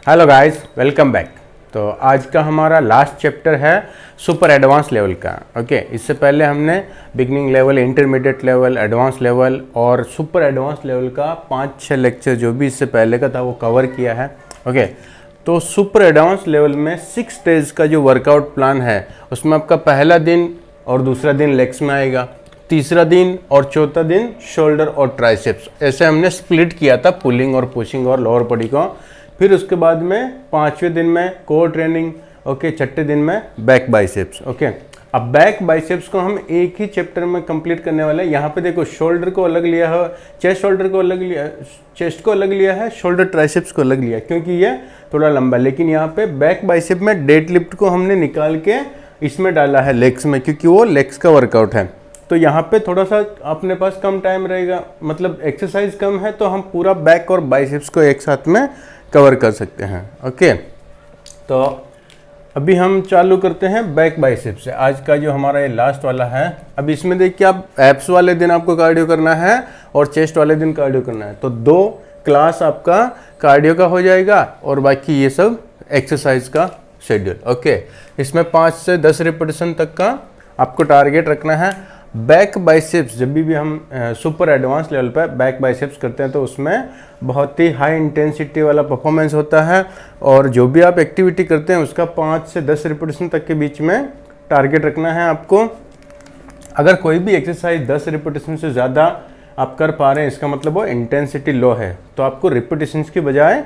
Hello guys, welcome back. तो आज का हमारा लास्ट चैप्टर है सुपर एडवांस लेवल का। ओके, इससे पहले हमने beginning level, intermediate level, advance level और सुपर एडवांस लेवल का 5-6 लेक्चर जो भी इससे पहले का था वो कवर किया है। ओके, तो सुपर एडवांस लेवल में 6 डेज का जो वर्कआउट प्लान है उसमें आपका पहला दिन और दूसरा दिन लेग्स में आएगा, तीसरा दिन और चौथा दिन शोल्डर और ट्राइसेप्स। ऐसे हमने स्प्लिट किया था पुलिंग और पुशिंग और लोअर बॉडी को। फिर उसके बाद में 5वें दिन में कोर ट्रेनिंग। ओके, छठे दिन में बैक बाइसेप्स। ओके, अब बैक बाइसेप्स को हम एक ही चैप्टर में कंप्लीट करने वाले हैं। यहाँ पे देखो, शोल्डर को अलग लिया है, चेस्ट शोल्डर को अलग लिया, चेस्ट को अलग लिया है, शोल्डर ट्राइसेप्स को अलग लिया, क्योंकि ये थोड़ा लंबा। लेकिन यहाँ पे बैक बाइसेप में डेड लिफ्ट को हमने निकाल के इसमें डाला है लेग्स में, क्योंकि वो लेग्स का वर्कआउट है। तो यहाँ पे थोड़ा सा अपने पास कम टाइम रहेगा, मतलब एक्सरसाइज कम है, तो हम पूरा बैक और बाइसेप्स को एक साथ में कवर कर सकते हैं। ओके, तो अभी हम चालू करते हैं बैक बाइसेप्स से। आज का जो हमारा ये लास्ट वाला है। अब इसमें देखिए, आप एब्स वाले दिन आपको कार्डियो करना है और चेस्ट वाले दिन कार्डियो करना है, तो 2 क्लास आपका कार्डियो का हो जाएगा और बाकी ये सब एक्सरसाइज का शेड्यूल। ओके, इसमें 5 से 10 रिपीटेशन तक का आपको टारगेट रखना है। बैक बाइसेप्स जब भी हम सुपर एडवांस लेवल पर बैक बाइसेप्स करते हैं तो उसमें बहुत ही हाई इंटेंसिटी वाला परफॉर्मेंस होता है, और जो भी आप एक्टिविटी करते हैं उसका 5 से 10 रिपीटेशन तक के बीच में टारगेट रखना है आपको। अगर कोई भी एक्सरसाइज 10 रिपीटेशन से ज़्यादा आप कर पा रहे हैं, इसका मतलब वो इंटेंसिटी लो है, तो आपको रिपीटेशन की बजाय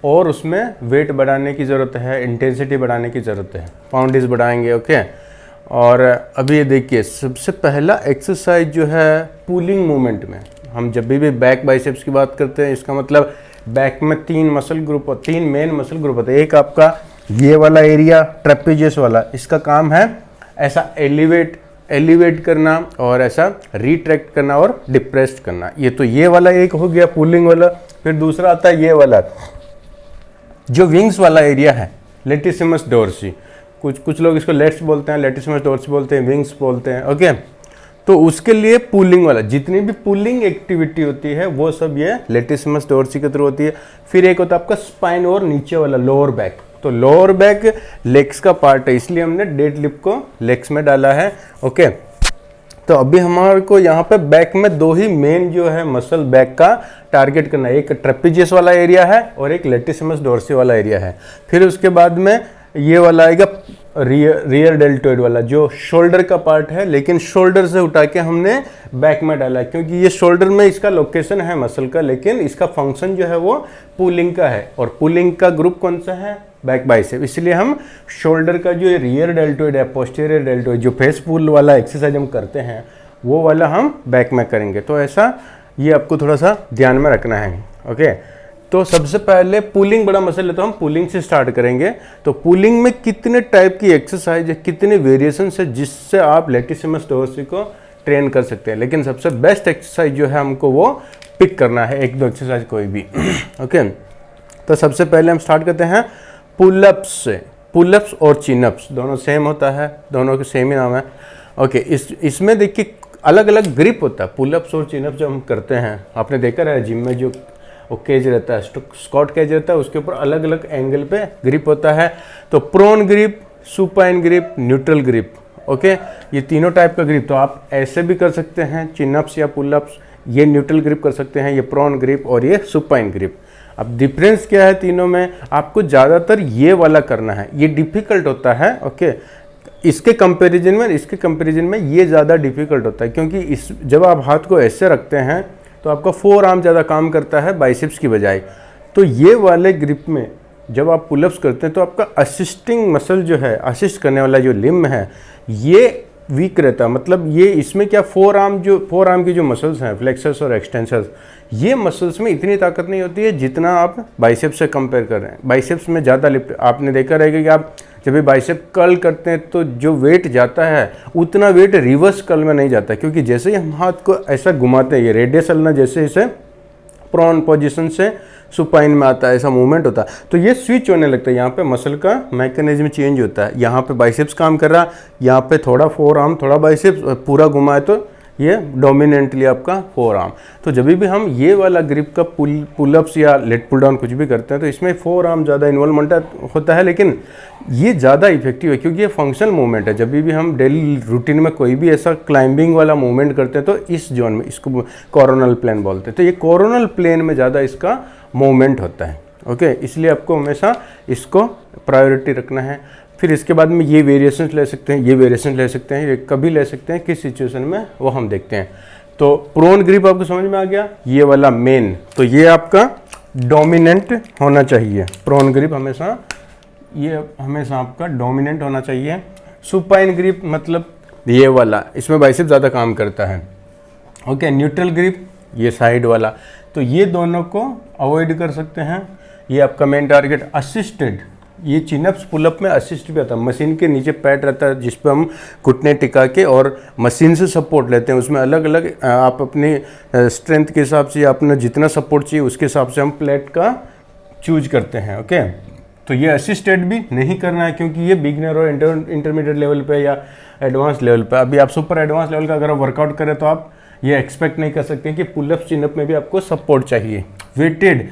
और उसमें वेट बढ़ाने की ज़रूरत है, इंटेंसिटी बढ़ाने की ज़रूरत है, पाउंडेज बढ़ाएंगे। ओके, और अभी ये देखिए, सबसे पहला एक्सरसाइज जो है पुलिंग मूवमेंट में, हम जब भी बैक बाइसेप्स की बात करते हैं, इसका मतलब बैक में 3 मसल ग्रुप और 3 मेन मसल ग्रुप होते हैं। एक आपका ये वाला एरिया ट्रेपेजियस वाला, इसका काम है ऐसा एलिवेट करना और ऐसा रिट्रैक्ट करना और डिप्रेस्ड करना। ये तो ये वाला एक हो गया पुलिंग वाला। फिर दूसरा आता है ये वाला जो विंग्स वाला एरिया है, लेटिसिमस डोर्सी। कुछ लोग इसको लेट्स बोलते हैं, लेटिसिमस डोर्सी बोलते हैं, विंग्स बोलते हैं। ओके, तो उसके लिए पुलिंग वाला, जितनी भी पुलिंग एक्टिविटी होती है वो सब ये लेटिसिमस डोर्सी के थ्रू होती है। फिर एक होता है आपका स्पाइन और नीचे वाला लोअर बैक। तो लोअर बैक लेग्स का पार्ट है, इसलिए हमने डेड लिफ्ट को लेग्स में डाला है। ओके, तो अभी हमारे को यहाँ पे बैक में 2 ही मेन जो है मसल बैक का टारगेट करना है, एक ट्रेपेजियस वाला एरिया है और एक लेटिसिमस डोर्सी वाला एरिया है। फिर उसके बाद में ये वाला आएगा रियर डेल्टोइड वाला, जो शोल्डर का पार्ट है, लेकिन शोल्डर से उठा के हमने बैक में डाला है, क्योंकि ये शोल्डर में इसका लोकेशन है मसल का, लेकिन इसका फंक्शन जो है वो पुलिंग का है, और पुलिंग का ग्रुप कौन सा है, बैक बाइसेप। इसलिए हम शोल्डर का जो रियर डेल्टोइड है, पोस्टीरियर डेल्टोइड, जो फेस पुल वाला एक्सरसाइज हम करते हैं वो वाला हम बैक में करेंगे। तो ऐसा ये आपको थोड़ा सा ध्यान में रखना है। ओके, तो सबसे पहले पुलिंग बड़ा मसल है, तो हम पुलिंग से स्टार्ट करेंगे। तो पुलिंग में कितने टाइप की एक्सरसाइज है, कितने वेरिएशन है जिससे आप लेटिसिमस डोर्सी को ट्रेन कर सकते हैं, लेकिन सबसे बेस्ट एक्सरसाइज जो है हमको वो पिक करना है, 1-2 एक्सरसाइज कोई भी। ओके, तो सबसे पहले हम स्टार्ट करते हैं पुलअप्स से। पुलअप्स और चिनअप्स दोनों सेम होता है, दोनों के सेम ही नाम है। ओके, इसमें देखिए अलग अलग ग्रिप होता है। पुलअप्स और चिनअप्स जो हम करते हैं, आपने देखा है जिम में जो वो केज रहता है, स्क्वाट केज रहता है, उसके ऊपर अलग अलग एंगल पे ग्रिप होता है। तो prone grip, supine grip, neutral grip. Okay, ये तीनों टाइप का ग्रिप, तो आप ऐसे भी कर सकते हैं, चिनअप्स या पुलअप्स, ये न्यूट्रल ग्रिप कर सकते हैं, ये प्रोन ग्रिप और ये सुपाइन ग्रिप। अब डिफरेंस क्या है तीनों में, आपको ज़्यादातर ये वाला करना है, ये डिफ़िकल्ट होता है। ओके, इसके कंपैरिजन में ये ज़्यादा डिफ़िकल्ट होता है, क्योंकि जब आप हाथ को ऐसे रखते हैं तो आपका 4 आर्म ज़्यादा काम करता है बाइसेप्स की बजाय। तो ये वाले ग्रिप में जब आप पुलअप्स करते हैं तो आपका असिस्टिंग मसल जो है, असिस्ट करने वाला जो लिम्ब है, ये वीक रहता है। मतलब ये इसमें क्या, 4 आर्म की जो मसल्स हैं, फ्लेक्सर्स और एक्सटेंसर्स, ये मसल्स में इतनी ताकत नहीं होती है जितना आप बाइसेप्स से कंपेयर कर रहे हैं। बाइसेप्स में ज़्यादा लिफ्ट, आपने देखा रहेगा कि आप जब भी बाइसेप कर्ल करते हैं तो जो वेट जाता है उतना वेट रिवर्स कर्ल में नहीं जाता, क्योंकि जैसे ही हम हाथ को ऐसा घुमाते हैं, ये रेडियस चलना जैसे इसे प्रोन पोजीशन से सुपाइन में आता है, ऐसा मूवमेंट होता है, तो ये स्विच होने लगता है। यहाँ पे मसल का मैकेनिज्म चेंज होता है, यहाँ पे बाइसेप्स काम कर रहा है, यहाँ पे थोड़ा 4 आर्म थोड़ा बाइसेप्स, पूरा घुमाए तो ये डोमिनेंटली आपका फोर आर्म। तो जब भी हम ये वाला ग्रिप का पुलअप्स या लेट पुल डाउन कुछ भी करते हैं तो इसमें फोर आर्म ज़्यादा इन्वॉल्वमेंट होता है, लेकिन ये ज़्यादा इफेक्टिव है क्योंकि ये फंक्शनल मूवमेंट है। जब भी हम डेली रूटीन में कोई भी ऐसा क्लाइंबिंग वाला मूवमेंट करते हैं तो इस जोन में, इसको कोरोनल प्लेन बोलते हैं, तो ये कोरोनल प्लेन में ज़्यादा इसका मूवमेंट होता है। ओके, इसलिए आपको हमेशा इसको प्रायोरिटी रखना है। फिर इसके बाद में ये वेरिएशंस ले सकते हैं, ये वेरिएशन ले सकते हैं, ये कभी ले सकते हैं, किस सिचुएशन में वो हम देखते हैं। तो प्रोन ग्रिप आपको समझ में आ गया, ये वाला मेन, तो ये आपका डोमिनेंट होना चाहिए। प्रोन ग्रिप हमेशा, ये हमेशा आपका डोमिनेंट होना चाहिए। सुपाइन ग्रिप मतलब ये वाला, इसमें बाइसेप ज़्यादा काम करता है। ओके, न्यूट्रल ग्रिप ये साइड वाला, तो ये दोनों को अवॉइड कर सकते हैं। ये आपका मेन टारगेट। असिस्टेड, ये चिनअप्स पुलअप में असिस्ट भी आता है, मशीन के नीचे पैड रहता है जिस पे हम घुटने टिका के और मशीन से सपोर्ट लेते हैं। उसमें अलग अलग आप अपनी स्ट्रेंथ के हिसाब से, अपना जितना सपोर्ट चाहिए उसके हिसाब से हम प्लेट का चूज करते हैं। ओके, तो ये असिस्टेड भी नहीं करना है क्योंकि ये बिगनर और इंटरमीडिएट लेवल पे या एडवांस लेवल पे, अभी आप सुपर एडवांस लेवल का अगर आप वर्कआउट करें तो आप ये एक्सपेक्ट नहीं कर सकते कि पुलअप चिनअप में भी आपको सपोर्ट चाहिए। वेटेड,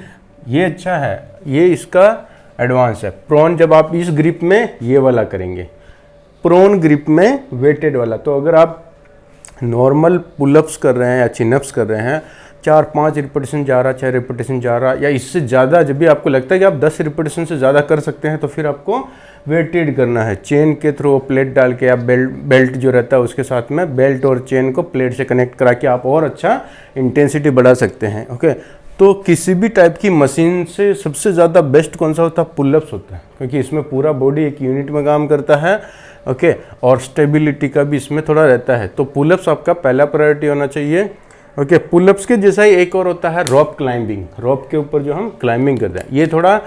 ये अच्छा है, ये इसका एडवांस है। प्रोन जब आप इस ग्रिप में ये वाला करेंगे, प्रोन ग्रिप में वेटेड वाला। तो अगर आप नॉर्मल पुलअप्स कर रहे हैं या चिनअप्स कर रहे हैं, 4-5 रिपीटेशन जा रहा, 6 रिपीटेशन जा रहा या इससे ज़्यादा, जब भी आपको लगता है कि आप 10 रिपीटेशन से ज़्यादा कर सकते हैं तो फिर आपको वेटेड करना है। चेन के थ्रू प्लेट डाल के, आप बेल्ट जो रहता है उसके साथ में बेल्ट और चेन को प्लेट से कनेक्ट करा के आप और अच्छा इंटेंसिटी बढ़ा सकते हैं। ओके, तो किसी भी टाइप की मशीन से सबसे ज़्यादा बेस्ट कौन सा होता है? पुलअप्स होता है, क्योंकि इसमें पूरा बॉडी एक यूनिट में काम करता है। ओके, और स्टेबिलिटी का भी इसमें थोड़ा रहता है, तो पुलअप्स आपका पहला प्रायोरिटी होना चाहिए। ओके, पुलअप्स के जैसा ही एक और होता है रॉप क्लाइंबिंग। रॉप के ऊपर जो हम क्लाइंबिंग करते हैं, ये थोड़ा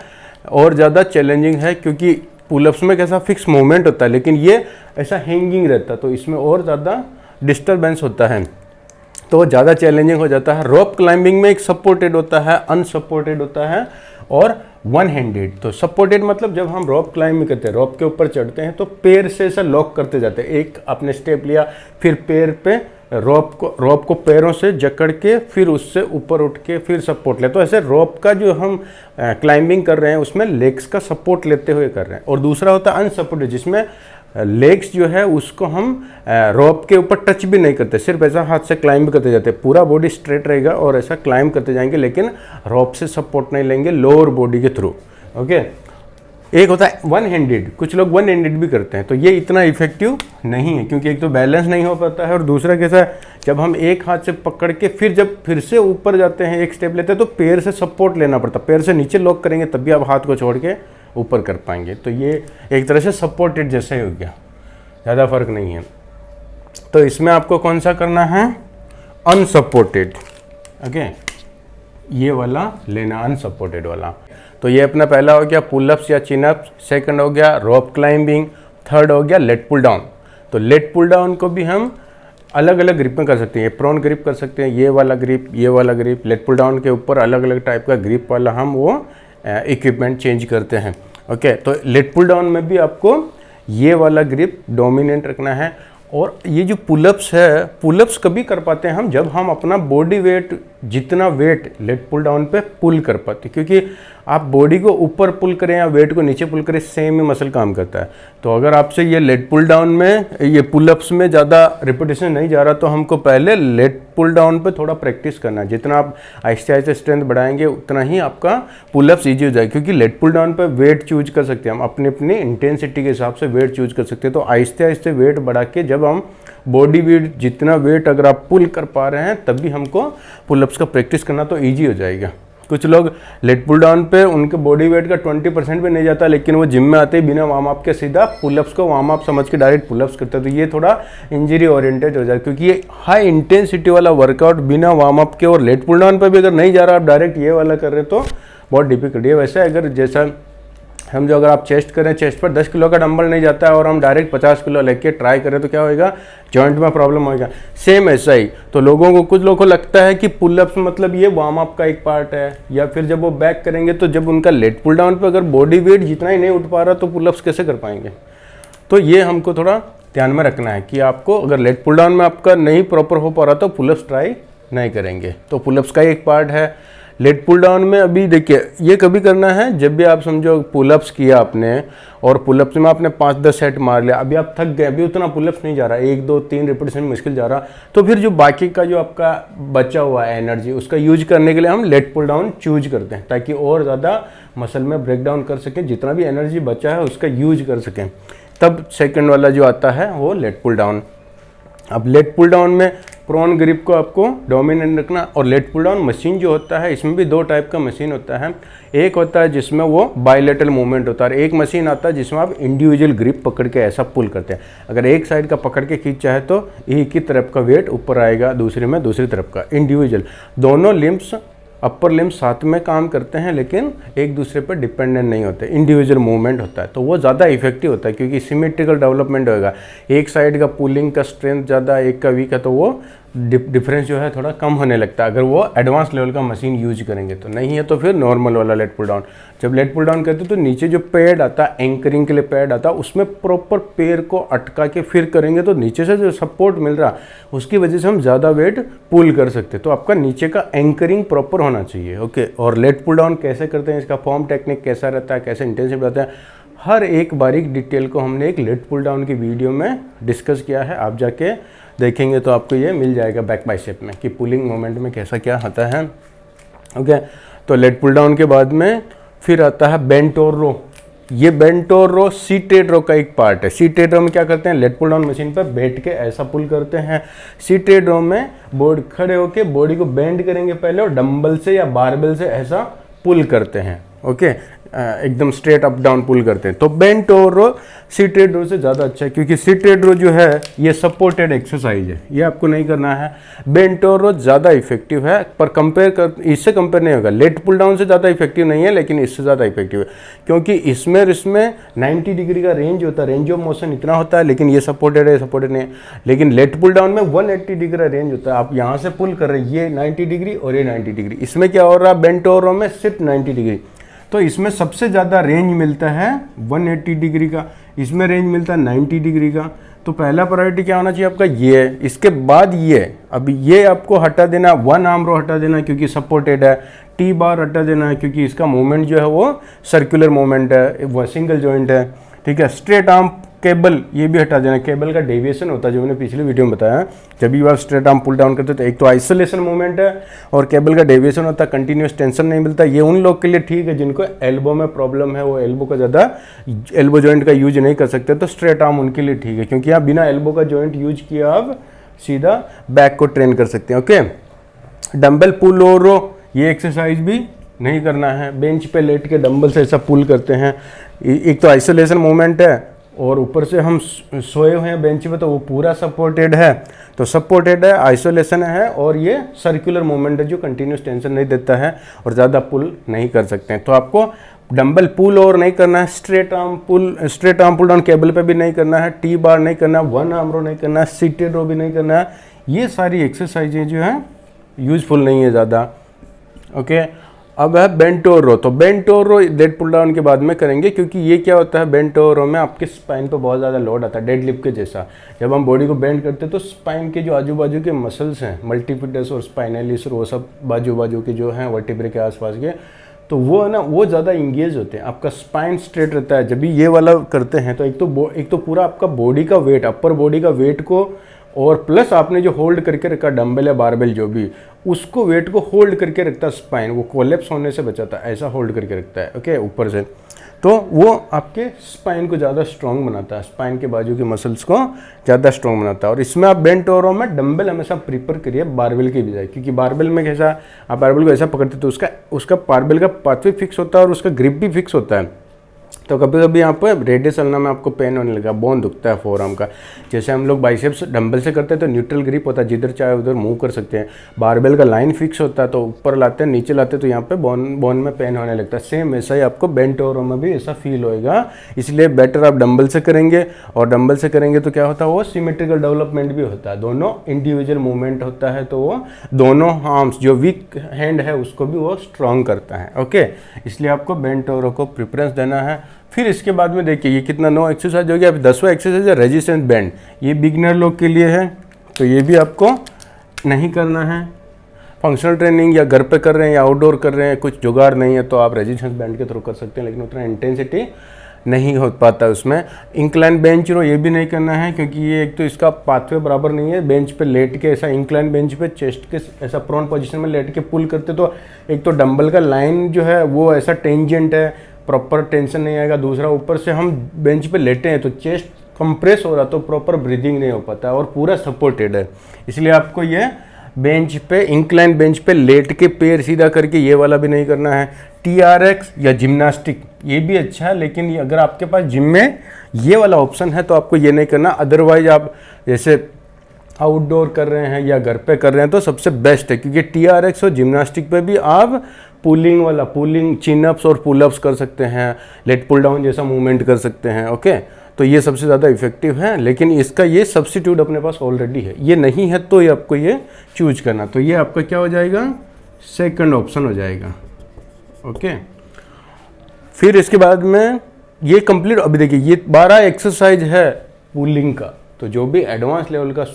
और ज़्यादा चैलेंजिंग है क्योंकि पुलअप्स में कैसा फिक्स मूवमेंट होता है, लेकिन ये ऐसा हैंगिंग रहता है, तो इसमें और ज़्यादा डिस्टर्बेंस होता है, तो वो ज़्यादा चैलेंजिंग हो जाता है। रॉप क्लाइंबिंग में एक सपोर्टेड होता है, अनसपोर्टेड होता है और वन हैंडेड। तो सपोर्टेड मतलब जब हम रॉप क्लाइंबिंग करते हैं, रॉप के ऊपर चढ़ते हैं तो पैर से ऐसा लॉक करते जाते हैं। एक आपने स्टेप लिया, फिर पैर पे रॉप को पैरों से जकड़ के फिर उससे ऊपर उठ के फिर सपोर्ट ले, तो ऐसे रॉप का जो हम क्लाइंबिंग कर रहे हैं उसमें लेग्स का सपोर्ट लेते हुए कर रहे हैं। और दूसरा होता है अनसपोर्टेड, जिसमें लेग्स जो है उसको हम रॉप के ऊपर टच भी नहीं करते, सिर्फ ऐसा हाथ से क्लाइंब करते जाते हैं। पूरा बॉडी स्ट्रेट रहेगा और ऐसा क्लाइंब करते जाएंगे, लेकिन रॉप से सपोर्ट नहीं लेंगे, लोअर बॉडी के थ्रू। ओके, एक होता है वन हैंडेड, कुछ लोग वन हैंडेड भी करते हैं, तो ये इतना इफेक्टिव नहीं है क्योंकि एक तो बैलेंस नहीं हो पाता है और दूसरा कैसा है, जब हम एक हाथ से पकड़ के फिर से ऊपर जाते हैं, एक स्टेप लेते हैं, तो पैर से सपोर्ट लेना पड़ता है। पैर से नीचे लॉक करेंगे तब भी आप हाथ को छोड़ के ऊपर कर पाएंगे, तो ये एक तरह से सपोर्टेड जैसा ही हो गया, ज़्यादा फर्क नहीं है। तो इसमें आपको कौन सा करना है? अनसपोर्टेड। ओके, ये वाला लेना, अनसपोर्टेड वाला। तो ये अपना पहला हो गया पुलअप्स या चिनअप्स, सेकंड हो गया रॉप क्लाइंबिंग, थर्ड हो गया लेट पुल डाउन। तो लेट पुल डाउन को भी हम अलग अलग ग्रिप में कर सकते हैं। प्रोन ग्रिप कर सकते हैं, ये वाला ग्रिप, ये वाला ग्रिप। लेट पुल डाउन के ऊपर अलग अलग टाइप का ग्रिप वाला हम वो इक्विपमेंट चेंज करते हैं। ओके, तो लेट पुल डाउन में भी आपको ये वाला ग्रिप डोमिनेंट रखना है। और ये जो पुलअप्स है, पुलअप्स कभी कर पाते हैं हम जब हम अपना बॉडी वेट, जितना वेट लेट पुल डाउन पे पुल कर पाते, क्योंकि आप बॉडी को ऊपर पुल करें या वेट को नीचे पुल करें, सेम ही मसल काम करता है। तो अगर आपसे ये लेट पुल डाउन में, ये पुलअप्स में ज़्यादा रिपीटेशन नहीं जा रहा, तो हमको पहले लेट पुल डाउन पे थोड़ा प्रैक्टिस करना है। जितना आप आहिस्ते आहिस्ते स्ट्रेंथ बढ़ाएंगे उतना ही आपका पुलअप्स ईजी हो जाएगा, क्योंकि लेट पुल डाउन पे वेट चूज कर सकते हैं हम, अपनी अपनी इंटेंसिटी के हिसाब से वेट चूज कर सकते हैं। तो आहिस्ते आहिस्ते वेट बढ़ा के जब हम बॉडी वेट, जितना वेट अगर आप पुल कर पा रहे हैं तब भी हमको पुलअप्स का प्रैक्टिस करना तो ईजी हो जाएगा। कुछ लोग लेट पुल डाउन पे उनके बॉडी वेट का 20% भी नहीं जाता, लेकिन वो जिम में आते ही बिना वार्म अप के सीधा पुलअप्स को वार्म अप समझ के डायरेक्ट पुलअप्स करते हैं। तो ये थोड़ा इंजरी ओरिएंटेड हो जाए, क्योंकि ये हाई इंटेंसिटी वाला वर्कआउट बिना वार्म अप के, और लेट पुल डाउन पर भी अगर नहीं जा रहा, आप डायरेक्ट ये वाला कर रहे हैं तो बहुत डिफिकल्ट है। वैसे अगर जैसा हम जो अगर आप चेस्ट करें, चेस्ट पर 10 किलो का डंबल नहीं जाता है और हम डायरेक्ट 50 किलो लेके ट्राई करें तो क्या होएगा? जॉइंट में प्रॉब्लम होएगा। सेम ऐसा ही तो लोगों को, कुछ लोगों को लगता है कि पुलअप्स मतलब ये वार्म अप का एक पार्ट है, या फिर जब वो बैक करेंगे तो जब उनका लेट पुल डाउन पे अगर बॉडी वेट जितना ही नहीं उठ पा रहा तो पुलअप्स कैसे कर पाएंगे? तो ये हमको थोड़ा ध्यान में रखना है कि आपको अगर लेट पुल डाउन में आपका नहीं प्रॉपर हो पा रहा तो पुलअप्स ट्राई नहीं करेंगे। तो पुलअप्स का एक पार्ट है। लेट पुल डाउन में अभी देखिए ये कभी करना है जब भी आप समझो पुलअप्स किया आपने और पुलअप्स में आपने 5-10 सेट मार लिया, अभी आप थक गए, अभी उतना पुलअप्स नहीं जा रहा, 1-2-3 रिपीटेशन मुश्किल जा रहा, तो फिर जो बाकी का जो आपका बचा हुआ है एनर्जी उसका यूज करने के लिए हम लेट पुल डाउन चूज करते हैं ताकि और ज़्यादा मसल में ब्रेक डाउन कर सकें, जितना भी एनर्जी बचा है उसका यूज कर सकें। तब सेकेंड वाला जो आता है वो लेट पुल डाउन। अब लेट पुल डाउन में प्रोन ग्रिप को आपको डोमिनेंट रखना। और लेट पुल डाउन मशीन जो होता है इसमें भी 2 टाइप का मशीन होता है। एक होता है जिसमें वो बायलेटरल मूवमेंट होता है, एक मशीन आता है जिसमें आप इंडिविजुअल ग्रिप पकड़ के ऐसा पुल करते हैं। अगर एक साइड का पकड़ के खींचा है तो एक ही तरफ का वेट ऊपर आएगा, दूसरे में दूसरी तरफ का। इंडिविजुअल दोनों लिम्स अपर लिम्स साथ में काम करते हैं लेकिन एक दूसरे पर डिपेंडेंट नहीं होते, इंडिविजुअल मूवमेंट होता है, तो वो ज़्यादा इफेक्टिव होता है क्योंकि सिमेट्रिकल डेवलपमेंट होगा। एक साइड का पुलिंग का स्ट्रेंथ ज़्यादा, एक का वीक है, तो वो डिफरेंस जो है थोड़ा कम होने लगता है अगर वो एडवांस लेवल का मशीन यूज करेंगे तो। नहीं है तो फिर नॉर्मल वाला लेट पुल डाउन। जब लेट पुल डाउन करते हैं तो नीचे जो पैड आता है, एंकरिंग के लिए पैड आता है, उसमें प्रॉपर पैर को अटका के फिर करेंगे तो नीचे से जो सपोर्ट मिल रहा उसकी वजह से हम ज़्यादा वेट पुल कर सकते हैं। तो आपका नीचे का एंकरिंग प्रॉपर होना चाहिए। ओके, और लेट पुल डाउन कैसे करते हैं, इसका फॉर्म टेक्निक कैसा रहता है, कैसे इंटेंसिव रहता है, हर एक बारीक डिटेल को हमने एक लेट पुल डाउन की वीडियो में डिस्कस किया है। आप जाके देखेंगे तो आपको ये मिल जाएगा बैक बाइसेप में कि पुलिंग मोमेंट में कैसा क्या होता है। ओके, तो लेट पुल डाउन के बाद में फिर आता है बेंट और रो। ये बेंट और रो सीटेड रो का एक पार्ट है। सीटेड रो में क्या करते हैं, लेट पुल डाउन मशीन पर बैठ के ऐसा पुल करते हैं। सीटेड रो में बोर्ड खड़े होके बॉडी को बेंड करेंगे पहले और डंबल से या बारबेल से ऐसा पुल करते हैं। ओके, एकदम स्ट्रेट अप डाउन पुल करते हैं। तो बेंट और रो सीटेड रो से ज़्यादा अच्छा है क्योंकि सीटेड रो जो है ये सपोर्टेड एक्सरसाइज है, ये आपको नहीं करना है। बेंट और रो ज़्यादा इफेक्टिव है पर इससे कंपेयर नहीं होगा। लेट पुल डाउन से ज़्यादा इफेक्टिव नहीं है लेकिन इससे ज़्यादा इफेक्टिव है क्योंकि इसमें 90 डिग्री का रेंज होता है, रेंज ऑफ मोशन इतना होता है, लेकिन ये सपोर्टेड है, सपोर्टेड नहीं है। लेकिन लेट पुल डाउन में 180 डिग्री का रेंज होता है। आप यहाँ से पुल कर रहे हैं, ये 90 डिग्री और ये 90 डिग्री। इसमें क्या हो रहा है, बेंट और रो में सिर्फ 90 डिग्री, तो इसमें सबसे ज़्यादा रेंज मिलता है 180 डिग्री का, इसमें रेंज मिलता है 90 डिग्री का। तो पहला प्रायोरिटी क्या होना चाहिए आपका, ये है। इसके बाद ये, अभी ये आपको हटा देना, 1 आर्म रो हटा देना क्योंकि सपोर्टेड है। टी बार हटा देना है क्योंकि इसका मूवमेंट जो है वो सर्कुलर मूवमेंट है, वो सिंगल जॉइंट है। ठीक है, स्ट्रेट आर्म केबल ये भी हटा देना, केबल का डेविएशन होता है जो मैंने पिछले वीडियो में बताया। जब भी आप स्ट्रेट आर्म पुल डाउन करते तो एक तो आइसोलेशन मूवमेंट है और केबल का डेविएशन होता है, कंटिन्यूस टेंशन नहीं मिलता। ये उन लोग के लिए ठीक है जिनको एल्बो में प्रॉब्लम है, वो एल्बो का ज़्यादा एल्बो जॉइंट का यूज नहीं कर सकते, तो स्ट्रेट आर्म उनके लिए ठीक है क्योंकि आप बिना एल्बो का जॉइंट यूज किए आप सीधा बैक को ट्रेन कर सकते हैं। ओके, डंबल पुल और रो ये एक्सरसाइज भी नहीं करना है। बेंच पे लेट के डंबल से ऐसा पुल करते हैं, एक तो आइसोलेशन मूवमेंट है और ऊपर से हम सोए हुए हैं बेंच पे तो वो पूरा सपोर्टेड है, तो सपोर्टेड है, आइसोलेशन है और ये सर्कुलर मूवमेंट है जो कंटिन्यूस टेंशन नहीं देता है और ज़्यादा पुल नहीं कर सकते हैं। तो आपको डंबल पुल और नहीं करना है, straight arm pull down cable पे भी नहीं करना है, टी बार नहीं करना है, 1 आर्म रो नहीं करना है, सीटेड रो भी नहीं करना है। ये सारी एक्सरसाइजें जो हैं यूजफुल नहीं है ज़्यादा। ओके, अब है बेंट और रो। तो बेंट और रो लेट पुल डाउन के बाद में करेंगे क्योंकि ये क्या होता है, बेंट और रो में आपके स्पाइन पे बहुत ज़्यादा लोड आता है, डेड लिफ्ट के जैसा। जब हम बॉडी को बेंड करते हैं तो स्पाइन के जो आजू बाजू के मसल्स हैं, मल्टीपिटस और स्पाइनलिस और वो सब बाजू के जो हैं वर्टिब्रे के आसपास के, तो वो है ना, वो ज़्यादा इंगेज होते हैं। आपका स्पाइन स्ट्रेट रहता है। जब भी ये वाला करते हैं तो एक तो पूरा आपका बॉडी का वेट, अपर बॉडी का वेट को और प्लस आपने जो होल्ड करके रखा डंबल या बारबेल जो भी, उसको वेट को होल्ड करके रखता है स्पाइन, वो कोलेप्स होने से बचाता है, ऐसा होल्ड करके रखता है। ओके, ऊपर से, तो वो आपके स्पाइन को ज़्यादा स्ट्रॉन्ग बनाता है, स्पाइन के बाजू के मसल्स को ज़्यादा स्ट्रॉन्ग बनाता है। और इसमें आप बेंट और रो में डंबल हमेशा प्रीफर करिए बारबेल के बजाय, क्योंकि बारबेल में कैसा, आप बारबेल को ऐसा पकड़ते तो उसका बारबेल का पाथवे फिक्स होता है और उसका ग्रिप भी फिक्स होता है। तो कभी कभी यहाँ पर रेडियस चलना में आपको पेन होने लगा, बोन दुखता है फोरआर्म का। जैसे हम लोग बाइसेप्स डंबल से करते हैं तो न्यूट्रल ग्रिप होता है, जिधर चाहे उधर मूव कर सकते हैं। बारबेल का लाइन फिक्स होता है तो ऊपर लाते हैं, नीचे लाते हैं तो यहाँ पे बोन में पेन होने लगता है। सेम ऐसा ही आपको बेंट और रो में भी ऐसा फील होएगा, इसलिए बेटर आप डंबल से करेंगे। और डंबल से करेंगे तो क्या होता है, वो सिमेट्रिकल डेवलपमेंट भी होता है, दोनों इंडिविजुअल मूवमेंट होता है, तो वो दोनों आर्म्स, जो वीक हैंड है उसको भी वो स्ट्रॉन्ग करता है। ओके, इसलिए आपको बेंट और रो को प्रेफरेंस देना है। फिर इसके बाद में देखिए ये कितना 9 एक्सरसाइज हो गया। अब 10वां एक्सरसाइज है रेजिस्टेंस बैंड। ये बिगनर लोग के लिए है, तो ये भी आपको नहीं करना है। फंक्शनल ट्रेनिंग या घर पे कर रहे हैं या आउटडोर कर रहे हैं, कुछ जुगाड़ नहीं है, तो आप रेजिस्टेंस बैंड के थ्रू कर सकते हैं, लेकिन उतना इंटेंसिटी नहीं हो पाता उसमें। इंक्लाइन बेंच रो ये भी नहीं करना है, क्योंकि ये एक तो इसका पाथवे बराबर नहीं है। बेंच पे लेट के ऐसा इंक्लाइन बेंच पे चेस्ट के ऐसा प्रोन पोजीशन में लेट के पुल करते, तो एक तो डंबल का लाइन जो है वो ऐसा टेंजेंट है, प्रॉपर टेंशन नहीं आएगा। दूसरा ऊपर से हम बेंच पे लेटे हैं तो चेस्ट कंप्रेस हो रहा, तो प्रॉपर ब्रीदिंग नहीं हो पाता और पूरा सपोर्टेड है। इसलिए आपको ये बेंच पे इंक्लाइन बेंच पे लेट के पैर सीधा करके ये वाला भी नहीं करना है। TRX या जिम्नास्टिक ये भी अच्छा है, लेकिन अगर आपके पास जिम में ये वाला ऑप्शन है तो आपको ये नहीं करना। अदरवाइज आप जैसे आउटडोर कर रहे हैं या घर पे कर रहे हैं तो सबसे बेस्ट है, क्योंकि TRX और जिम्नास्टिक पे भी आप पुलिंग वाला पुलिंग चिनअप्स और पुलअप्स कर सकते हैं, लेट पुल डाउन जैसा मूवमेंट कर सकते हैं। ओके, तो ये सबसे ज़्यादा इफेक्टिव है, लेकिन इसका ये सब्स्टिट्यूट अपने पास ऑलरेडी है। ये नहीं है तो ये आपको ये चूज करना, तो ये आपका क्या हो जाएगा, सेकंड ऑप्शन हो जाएगा। ओके, फिर इसके बाद में ये कंप्लीट। अभी देखिए ये 12 एक्सरसाइज है पुलिंग का, तो जो भी एडवांस लेवल का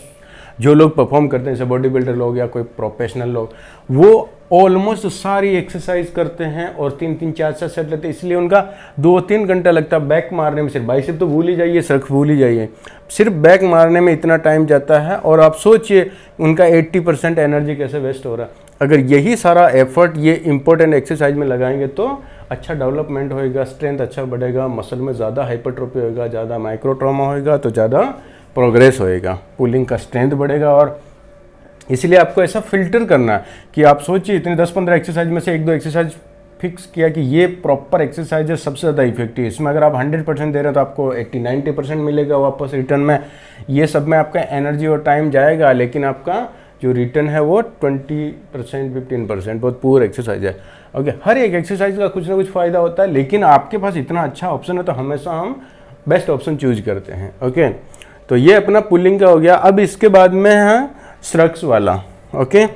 जो लोग परफॉर्म करते हैं, जैसे बॉडी बिल्डर लोग या कोई प्रोफेशनल लोग, वो ऑलमोस्ट सारी एक्सरसाइज करते हैं और 3-3, 4-4 सेट लेते हैं, इसलिए उनका 2-3 घंटा लगता है बैक मारने में। सिर्फ बाइसेप तो भूल ही जाइए, सर्क भूल ही जाइए, सिर्फ बैक मारने में इतना टाइम जाता है। और आप सोचिए उनका 80% एनर्जी कैसे वेस्ट हो रहा है। अगर यही सारा एफर्ट ये इंपॉर्टेंट एक्सरसाइज में लगाएंगे तो अच्छा डेवलपमेंट होएगा, स्ट्रेंथ अच्छा बढ़ेगा, मसल में ज़्यादा हाइपरट्रोफी होएगा, ज़्यादा माइक्रो ट्रॉमा होएगा, तो ज़्यादा प्रोग्रेस होएगा, पुलिंग का स्ट्रेंथ बढ़ेगा। और इसलिए आपको ऐसा फिल्टर करना कि आप सोचिए इतने 10-15 एक्सरसाइज में से 1-2 एक्सरसाइज फिक्स किया कि ये प्रॉपर एक्सरसाइज है, सबसे ज़्यादा इफेक्टिव। इसमें अगर आप 100% दे रहे हैं तो आपको 80-90% मिलेगा वापस रिटर्न में। ये सब में आपका एनर्जी और टाइम जाएगा, लेकिन आपका जो रिटर्न है वो 20%, 15%, बहुत पुअर एक्सरसाइज है। ओके, हर एक एक्सरसाइज का कुछ ना कुछ फ़ायदा होता है, लेकिन आपके पास इतना अच्छा ऑप्शन है तो हमेशा हम बेस्ट ऑप्शन चूज करते हैं। ओके, तो ये अपना पुलिंग का हो गया। अब इसके बाद में है श्रक्स वाला। Okay,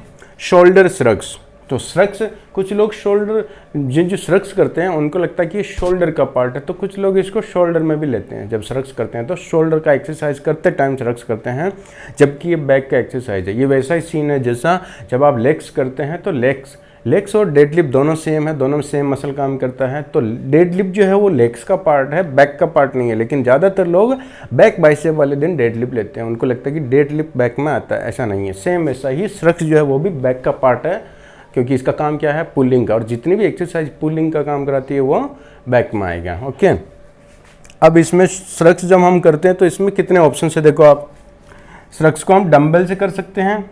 shoulder shrugs. तो श्रक्स, कुछ लोग शोल्डर जो श्रक्स करते हैं उनको लगता है कि ये शोल्डर का पार्ट है, तो कुछ लोग इसको शोल्डर में भी लेते हैं। जब श्रक्स करते हैं तो शोल्डर का एक्सरसाइज करते टाइम श्रक्स करते हैं, जबकि ये बैक का एक्सरसाइज है। ये वैसा ही सीन है जैसा जब आप लेग्स करते हैं, तो लेग्स और डेडलिफ्ट दोनों सेम है, दोनों में सेम मसल काम करता है। तो डेडलिफ्ट जो है वो लेग्स का पार्ट है, बैक का पार्ट नहीं है। लेकिन ज़्यादातर लोग बैक बाइसेप वाले दिन डेडलिफ्ट लेते हैं, उनको लगता है कि डेडलिफ्ट बैक में आता है, ऐसा नहीं है। सेम वैसा ही श्रक्स जो है वो भी बैक का पार्ट है, क्योंकि इसका काम क्या है, पुलिंग का, और जितनी भी एक्सरसाइज पुलिंग का काम कराती है वो बैक में आएगा। ओके, अब इसमें श्रक्स जब हम करते हैं तो इसमें कितने ऑप्शन है देखो आप। श्रक्स को हम डंबल से कर सकते हैं,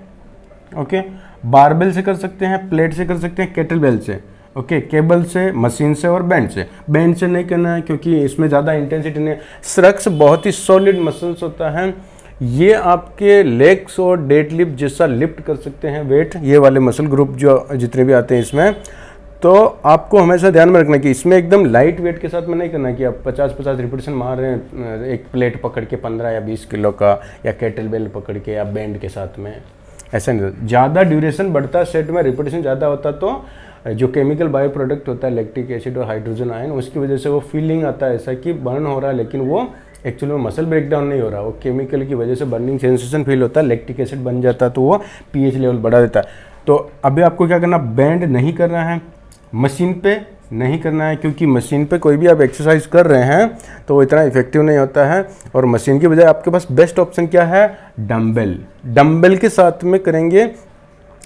ओके, बारबेल से कर सकते हैं, प्लेट से कर सकते हैं, केटलबेल से, ओके, केबल से, मशीन से और बैंड से। बैंड से नहीं करना है क्योंकि इसमें ज़्यादा इंटेंसिटी नहीं है। श्रक्स बहुत ही सॉलिड मसल्स होता है, ये आपके लेग्स और डेडलिफ्ट जैसा लिफ्ट कर सकते हैं वेट, ये वाले मसल ग्रुप जो जितने भी आते हैं इसमें। तो आपको हमेशा ध्यान में रखना कि इसमें एकदम लाइट वेट के साथ में नहीं करना कि आप 50-50 रिपीटेशन मार रहे हैं एक प्लेट पकड़ के 15 या 20 किलो का, या केटलबेल पकड़ के, या बैंड के साथ में, ऐसा नहीं। ज़्यादा ड्यूरेशन बढ़ता है सेट में, रिपीटेशन ज़्यादा होता तो जो केमिकल बायो प्रोडक्ट होता है लैक्टिक एसिड और हाइड्रोजन आयन, उसकी वजह से वो फीलिंग आता है ऐसा कि बर्न हो रहा है, लेकिन वो एक्चुअली में मसल ब्रेकडाउन नहीं हो रहा, वो केमिकल की वजह से बर्निंग सेंसेशन फील होता है, लैक्टिक एसिड बन जाता है, तो वो पीएच लेवल बढ़ा देता है। तो अभी आपको क्या करना, बैंड नहीं करना है, मशीन पे नहीं करना है, क्योंकि मशीन पे कोई भी आप एक्सरसाइज कर रहे हैं तो वो इतना इफेक्टिव नहीं होता है। और मशीन की बजाय आपके पास बेस्ट ऑप्शन क्या है, डंबल। डंबल के साथ में करेंगे,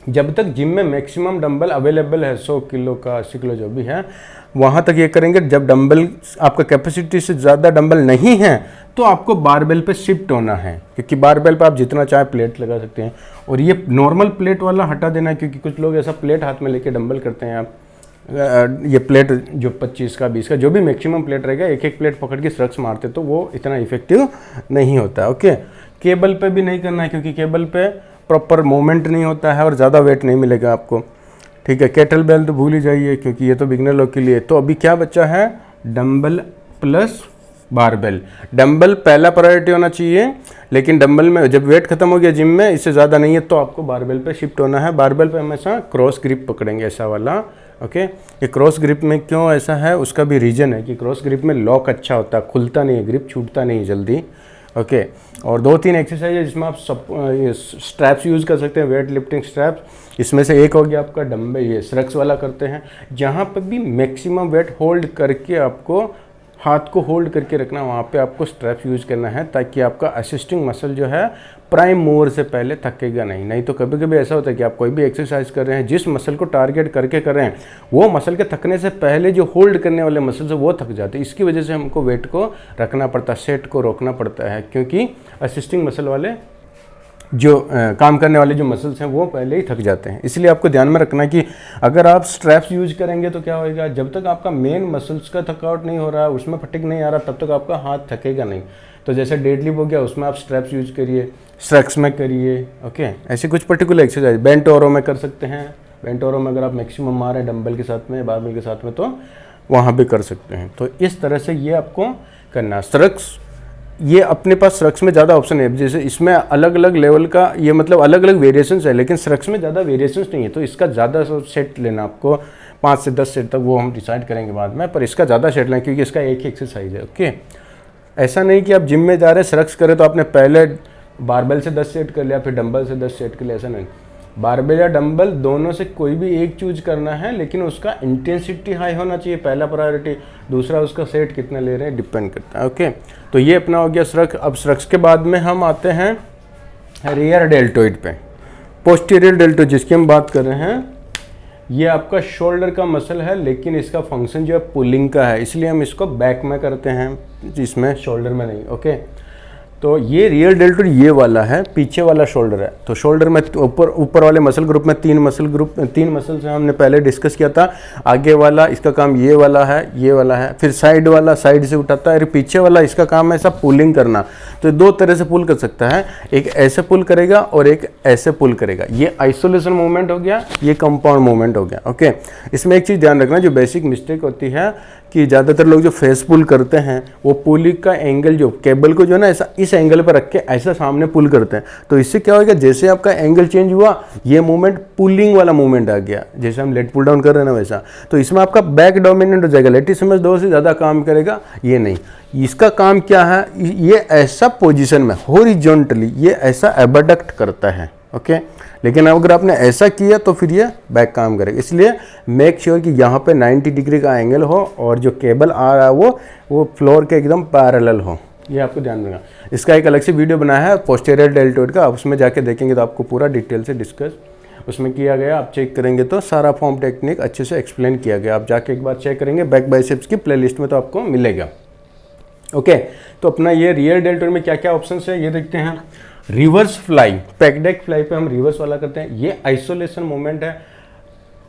जब तक जिम में मैक्सिमम डंबल अवेलेबल है, 100 किलो का, 80 किलो जो भी है, वहाँ तक ये करेंगे। जब डंबल आपका कैपेसिटी से ज़्यादा डंबल नहीं है तो आपको बारबेल पे शिफ्ट होना है, क्योंकि बारबेल पे आप जितना चाहे प्लेट लगा सकते हैं। और ये नॉर्मल प्लेट वाला हटा देना है, क्योंकि कुछ लोग ऐसा प्लेट हाथ में लेके डंबल करते हैं। आप ये प्लेट जो 25 का, 20 का, जो भी मैक्सिमम प्लेट रहेगा, एक एक प्लेट पकड़ के श्रक्स मारते तो वो इतना इफेक्टिव नहीं होता। ओके, केबल पे भी नहीं करना है, क्योंकि केबल पे प्रॉपर मूवमेंट नहीं होता है और ज़्यादा वेट नहीं मिलेगा आपको। ठीक है, केटल बेल तो भूल ही जाइए, क्योंकि ये तो बिगनर लोग के लिए। तो अभी क्या बचा है, डंबल प्लस बारबेल। डंबल पहला प्रायोरिटी होना चाहिए, लेकिन डंबल में जब वेट खत्म हो गया जिम में, इससे ज़्यादा नहीं है, तो आपको बारबेल पे शिफ्ट होना है। बारबेल पे हमेशा क्रॉस ग्रिप पकड़ेंगे, ऐसा वाला ओके। ये क्रॉस ग्रिप में क्यों ऐसा है, उसका भी रीज़न है कि क्रॉस ग्रिप में लॉक अच्छा होता है, खुलता नहीं है, ग्रिप छूटता नहीं जल्दी। ओके। और 2-3 एक्सरसाइज है जिसमें आप सब स्ट्रैप्स यूज़ कर सकते हैं, वेट लिफ्टिंग स्ट्रैप्स। इसमें से एक हो गया आपका डम्बल, ये स्ट्रक्स वाला करते हैं, जहाँ पर भी मैक्सिमम वेट होल्ड करके आपको हाथ को होल्ड करके रखना, वहाँ पे आपको स्ट्रैप्स यूज़ करना है, ताकि आपका असिस्टिंग मसल जो है प्राइम मूवर से पहले थकेगा नहीं तो कभी कभी ऐसा होता है कि आप कोई भी एक्सरसाइज कर रहे हैं, जिस मसल को टारगेट करके कर रहे हैं, वो मसल के थकने से पहले जो होल्ड करने वाले मसल है वो थक जाते हैं। इसकी वजह से हमको वेट को रखना पड़ता है, सेट को रोकना पड़ता है, क्योंकि असिस्टिंग मसल वाले जो काम करने वाले जो मसल्स हैं वो पहले ही थक जाते हैं। इसलिए आपको ध्यान में रखना कि अगर आप स्ट्रैप्स यूज करेंगे तो क्या होएगा, जब तक आपका मेन मसल्स का थकावट नहीं हो रहा, उसमें फटिग नहीं आ रहा, तब तक आपका हाथ थकेगा नहीं। तो जैसे डेडलिफ्ट हो गया, उसमें आप स्ट्रैप्स यूज करिए, स्ट्रक्स में करिए। ओके। ऐसे कुछ पर्टिकुलर एक्सरसाइज बेंट ओवरों में कर सकते हैं। बेंट ओवरों में अगर आप मैक्सिमम मारें डंबल के साथ में, बारबेल के साथ में, तो वहाँ भी कर सकते हैं। तो इस तरह से ये आपको करना। स्ट्रक्स, ये अपने पास स्ट्रक्स में ज़्यादा ऑप्शन है, जैसे इसमें अलग अलग लेवल का, ये मतलब अलग अलग वेरिएशंस है, लेकिन स्ट्रक्स में ज़्यादा वेरिएशंस नहीं है, तो इसका ज़्यादा सेट लेना आपको, 5 से 10 सेट तक, वो हम डिसाइड करेंगे बाद में, पर इसका ज़्यादा सेट लेना क्योंकि इसका एक ही एक्सरसाइज है। ओके। ऐसा नहीं कि आप जिम में जा रहे हैं स्ट्रक्स करें तो आपने पहले बारबेल से 10 सेट कर लिया, फिर डंबल से 10 सेट कर लिया, ऐसा नहीं। बारबेल या डंबल दोनों से कोई भी एक चूज करना है, लेकिन उसका इंटेंसिटी हाई होना चाहिए, पहला प्रायोरिटी। दूसरा उसका सेट कितना ले रहे हैं डिपेंड करता है। ओके। तो ये अपना हो गया स्ट्रक्स। अब स्ट्रक्स के बाद में हम आते हैं रियर डेल्टोइड पे। पोस्टीरियर डेल्टोइड जिसकी हम बात कर रहे हैं, ये आपका शोल्डर का मसल है, लेकिन इसका फंक्शन जो है पुलिंग का है, इसलिए हम इसको बैक में करते हैं, इसमें शोल्डर में नहीं। ओके। तो ये रियर डेल्टोइड ये वाला है, पीछे वाला शोल्डर है। तो शोल्डर में ऊपर वाले मसल ग्रुप में 3 मसल्स हैं, हमने पहले डिस्कस किया था। आगे वाला इसका काम ये वाला है, फिर साइड वाला साइड से उठाता है, पीछे वाला इसका काम है ऐसा पुलिंग करना। तो 2 तरह से पुल कर सकता है, एक ऐसे पुल करेगा और एक ऐसे पुल करेगा। ये आइसोलेशन मूवमेंट हो गया, ये कंपाउंड मूवमेंट हो गया। ओके। इसमें एक चीज़ ध्यान रखना, जो बेसिक मिस्टेक होती है कि ज़्यादातर लोग जो फेस पुल करते हैं, वो पुलिंग का एंगल, जो केबल को जो है ना ऐसा इस एंगल पर रख के ऐसा सामने पुल करते हैं। तो इससे क्या होगा, जैसे आपका एंगल चेंज हुआ, ये मूवमेंट पुलिंग वाला मूवमेंट आ गया, जैसे हम लेट पुल डाउन कर रहे हैं ना वैसा। तो इसमें आपका बैक डोमिनेंट हो जाएगा, लेटी समझ 2 से ज़्यादा काम करेगा, ये नहीं। इसका काम क्या है, ये ऐसा पोजिशन में हॉरिजॉन्टली ये ऐसा एबडक्ट करता है। ओके। लेकिन अगर आपने ऐसा किया तो फिर ये बैक काम करेगा, इसलिए मेक श्योर कि यहाँ पे 90 डिग्री का एंगल हो और जो केबल आ रहा है वो फ्लोर के एकदम पैरेलल हो, ये आपको ध्यान रखना। इसका एक अलग से वीडियो बनाया है पोस्टीरियर डेल्टोइड का, आप उसमें जाके देखेंगे तो आपको पूरा डिटेल से डिस्कस उसमें किया गया। आप चेक करेंगे तो सारा फॉर्म टेक्निक अच्छे से एक्सप्लेन किया गया, आप जाके एक बार चेक करेंगे बैक बाइसेप्स की प्लेलिस्ट में तो आपको मिलेगा। ओके। तो अपना ये रियर डेल्टोइड में क्या क्या ऑप्शन है ये देखते हैं। रिवर्स फ्लाई, पैकडेक फ्लाई पे हम रिवर्स वाला करते हैं, ये आइसोलेशन मूवमेंट है।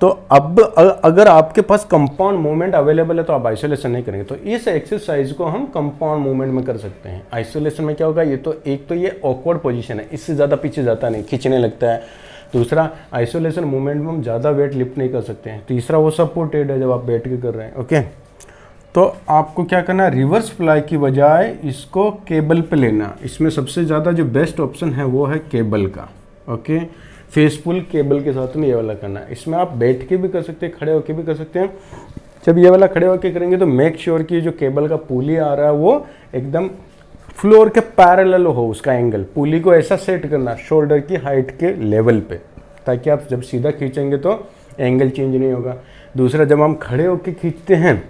तो अब अगर आपके पास कंपाउंड मूवमेंट अवेलेबल है तो आप आइसोलेशन नहीं करेंगे, तो इस एक्सरसाइज को हम कंपाउंड मूवमेंट में कर सकते हैं। आइसोलेशन में क्या होगा, ये तो एक तो ये ऑकवर्ड पोजीशन है, इससे ज़्यादा पीछे जाता नहीं, खींचने लगता है। दूसरा, आइसोलेशन मूवमेंट में हम ज़्यादा वेट लिफ्ट नहीं कर सकते हैं। तीसरा, वो सपोर्टेड है जब आप बैठ के कर रहे हैं। ओके। तो आपको क्या करना है, रिवर्स फ्लाई की बजाय इसको केबल पे लेना। इसमें सबसे ज़्यादा जो बेस्ट ऑप्शन है वो है केबल का। ओके। फेस पुल केबल के साथ में ये वाला करना है। इसमें आप बैठ के भी कर सकते हैं, खड़े होके भी कर सकते हैं। जब ये वाला खड़े होके करेंगे तो मेक श्योर कि जो केबल का पुली आ रहा है वो एकदम फ्लोर के पैरेलल हो, उसका एंगल। पुली को ऐसा सेट करना शोल्डर की हाइट के लेवल पे, ताकि आप जब सीधा खींचेंगे तो एंगल चेंज नहीं होगा। दूसरा, जब हम खड़े होके खींचते हैं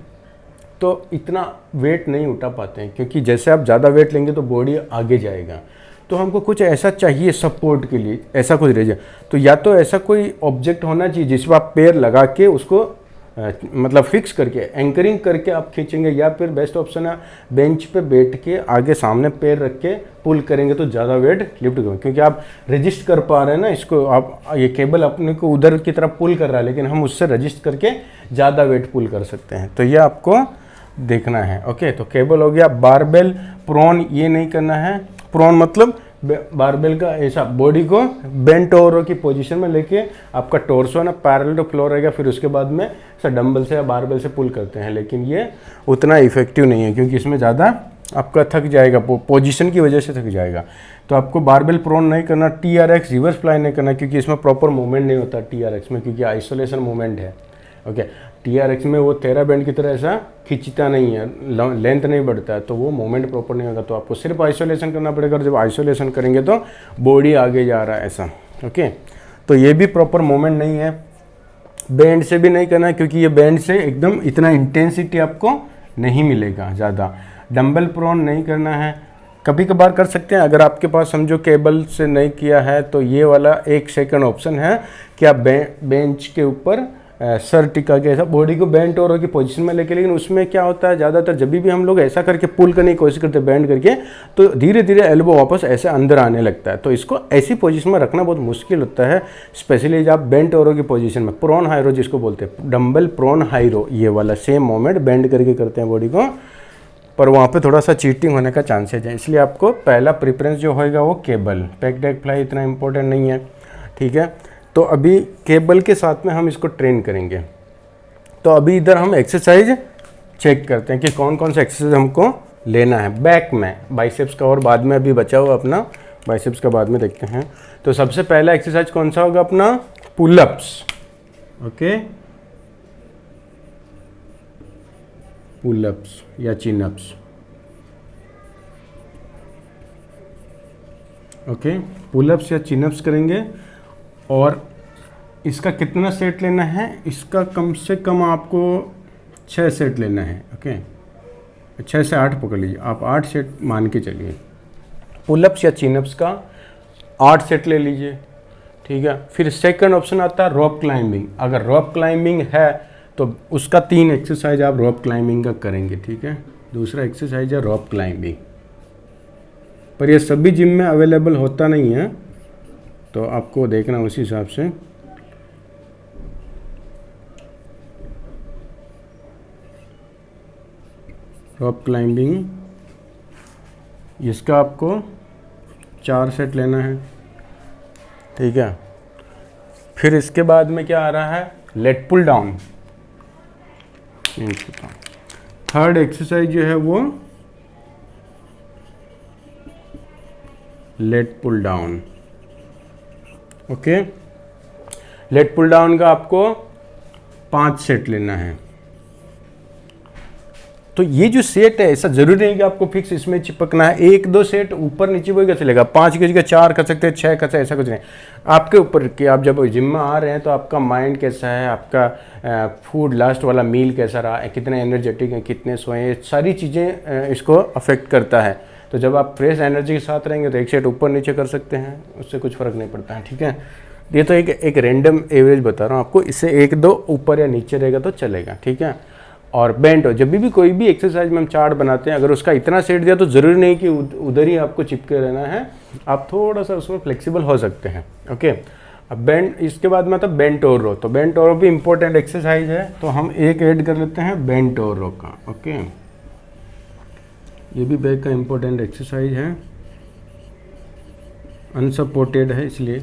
तो इतना वेट नहीं उठा पाते हैं, क्योंकि जैसे आप ज़्यादा वेट लेंगे तो बॉडी आगे जाएगा। तो हमको कुछ ऐसा चाहिए सपोर्ट के लिए, ऐसा कुछ रह जाए। तो या तो ऐसा कोई ऑब्जेक्ट होना चाहिए जिसमें आप पैर लगा के उसको मतलब फिक्स करके एंकरिंग करके आप खींचेंगे, या फिर बेस्ट ऑप्शन है बेंच पे बैठ के आगे सामने पैर रख के पुल करेंगे तो ज़्यादा वेट लिफ्ट करेंगे, क्योंकि आप रजिस्ट कर पा रहे हैं ना इसको। आप ये केबल अपने को उधर की तरफ पुल कर रहा है, लेकिन हम उससे रजिस्ट करके ज़्यादा वेट पुल कर सकते हैं। तो ये आपको देखना है। ओके। तो केबल हो गया। बारबेल प्रोन ये नहीं करना है। प्रोन मतलब बारबेल का ऐसा बॉडी को बेंट ओवर की पोजीशन में लेके आपका टोर्सो ना पैरेलल टू फ्लोर रहेगा, फिर उसके बाद में डंबल से या बारबेल से पुल करते हैं। लेकिन ये उतना इफेक्टिव नहीं है, क्योंकि इसमें ज़्यादा आपका थक जाएगा, पोजीशन की वजह से थक जाएगा। तो आपको बारबेल प्रोन नहीं करना। TRX रिवर्स फ्लाई नहीं करना, क्योंकि इसमें प्रॉपर मूवमेंट नहीं होता TRX में, क्योंकि आइसोलेशन मूवमेंट है। ओके, TRX में वो थेरा बैंड की तरह ऐसा खींचता नहीं है, लेंथ नहीं बढ़ता है, तो वो मोमेंट प्रॉपर नहीं होगा। तो आपको सिर्फ आइसोलेशन करना पड़ेगा, और जब आइसोलेशन करेंगे तो बॉडी आगे जा रहा है ऐसा। ओके, तो ये भी प्रॉपर मोमेंट नहीं है। बैंड से भी नहीं करना है, क्योंकि ये बैंड से एकदम इतना इंटेंसिटी आपको नहीं मिलेगा ज़्यादा। डंबल प्रोन नहीं करना है, कभी कभार कर सकते हैं। अगर आपके पास समझो केबल से नहीं किया है तो ये वाला एक सेकंड ऑप्शन है कि आप बेंच के ऊपर सर टिका के ऐसा बॉडी को बेंट ओवर की पोजीशन में लेके, लेकिन उसमें क्या होता है ज़्यादातर जब भी हम लोग ऐसा करके पुल करने की कोशिश करते हैं बेंड करके, तो धीरे धीरे एल्बो वापस ऐसे अंदर आने लगता है। तो इसको ऐसी पोजीशन में रखना बहुत मुश्किल होता है, स्पेशली जब आप बेंट ओवर की पोजीशन में, प्रोन हाइरो जिसको बोलते हैं, डंबल प्रोन हाइरो, ये वाला सेम मोमेंट बेंड करके करते हैं बॉडी को, पर वहाँ पे थोड़ा सा चीटिंग होने का चांसेज है। इसलिए आपको पहला प्रेफरेंस जो होएगा वो केबल, पैक डेक फ्लाई इतना इंपॉर्टेंट नहीं है, ठीक है। तो अभी केबल के साथ में हम इसको ट्रेन करेंगे। तो अभी इधर हम एक्सरसाइज चेक करते हैं कि कौन कौन सा एक्सरसाइज हमको लेना है बैक में, बाइसेप्स का और बाद में अभी बचा हुआ अपना बाइसेप्स का बाद में देखते हैं। तो सबसे पहला एक्सरसाइज कौन सा होगा अपना, पुलअप्स। ओके, पुलअप्स या चिनअप्स। ओके, पुलअप्स या चिनअप्स करेंगे। और इसका कितना सेट लेना है, इसका कम से कम आपको 6 सेट लेना है। ओके, 6 से 8 पकड़ लीजिए, आप 8 सेट मान के चलिए। पुलअप्स या चिनअप्स का 8 सेट ले लीजिए, ठीक है। फिर सेकंड ऑप्शन आता है रॉप क्लाइंबिंग। अगर रॉप क्लाइंबिंग है तो उसका 3 एक्सरसाइज आप रॉप क्लाइंबिंग का करेंगे, ठीक है। दूसरा एक्सरसाइज है रॉप क्लाइंबिंग, पर ये सभी जिम में अवेलेबल होता नहीं है, तो आपको देखना उसी हिसाब से। रॉप क्लाइंबिंग, इसका आपको 4 सेट लेना है, ठीक है। फिर इसके बाद में क्या आ रहा है, lat pull down. Third exercise जो है वो lat pull down. Okay, lat pull down का आपको 5 सेट लेना है। तो ये जो सेट है, ऐसा जरूरी नहीं कि आपको फिक्स इसमें चिपकना है, 1-2 सेट ऊपर नीचे होगा चलेगा, 5 की जगह 4 कर सकते हैं, 6 कर सकते हैं, ऐसा कुछ नहीं। आपके ऊपर कि आप जब जिम में आ रहे हैं तो आपका माइंड कैसा है, आपका फूड लास्ट वाला मील कैसा रहा है, कितने एनर्जेटिक हैं, कितने सोए, सारी चीज़ें इसको अफेक्ट करता है। तो जब आप फ्रेश एनर्जी के साथ रहेंगे तो 1 सेट ऊपर नीचे कर सकते हैं, उससे कुछ फ़र्क नहीं पड़ता है, ठीक है। ये तो एक रैंडम एवरेज बता रहा हूँ आपको, इससे 1-2 ऊपर या नीचे रहेगा तो चलेगा, ठीक है। और बेंट हो, जब भी कोई भी एक्सरसाइज में हम चार्ट बनाते हैं, अगर उसका इतना सेट दिया तो ज़रूरी नहीं कि उधर ही आपको चिपके रहना है, आप थोड़ा सा उसमें फ्लेक्सिबल हो सकते हैं। ओके, अब बेंट, इसके बाद में आता है बेंट और रो। तो बेंट और रो भी इंपॉर्टेंट एक्सरसाइज है, तो हम एक ऐड कर लेते हैं बेंट और रो का। ओके, ये भी बैक का इंपॉर्टेंट एक्सरसाइज है, अनसपोर्टेड है, इसलिए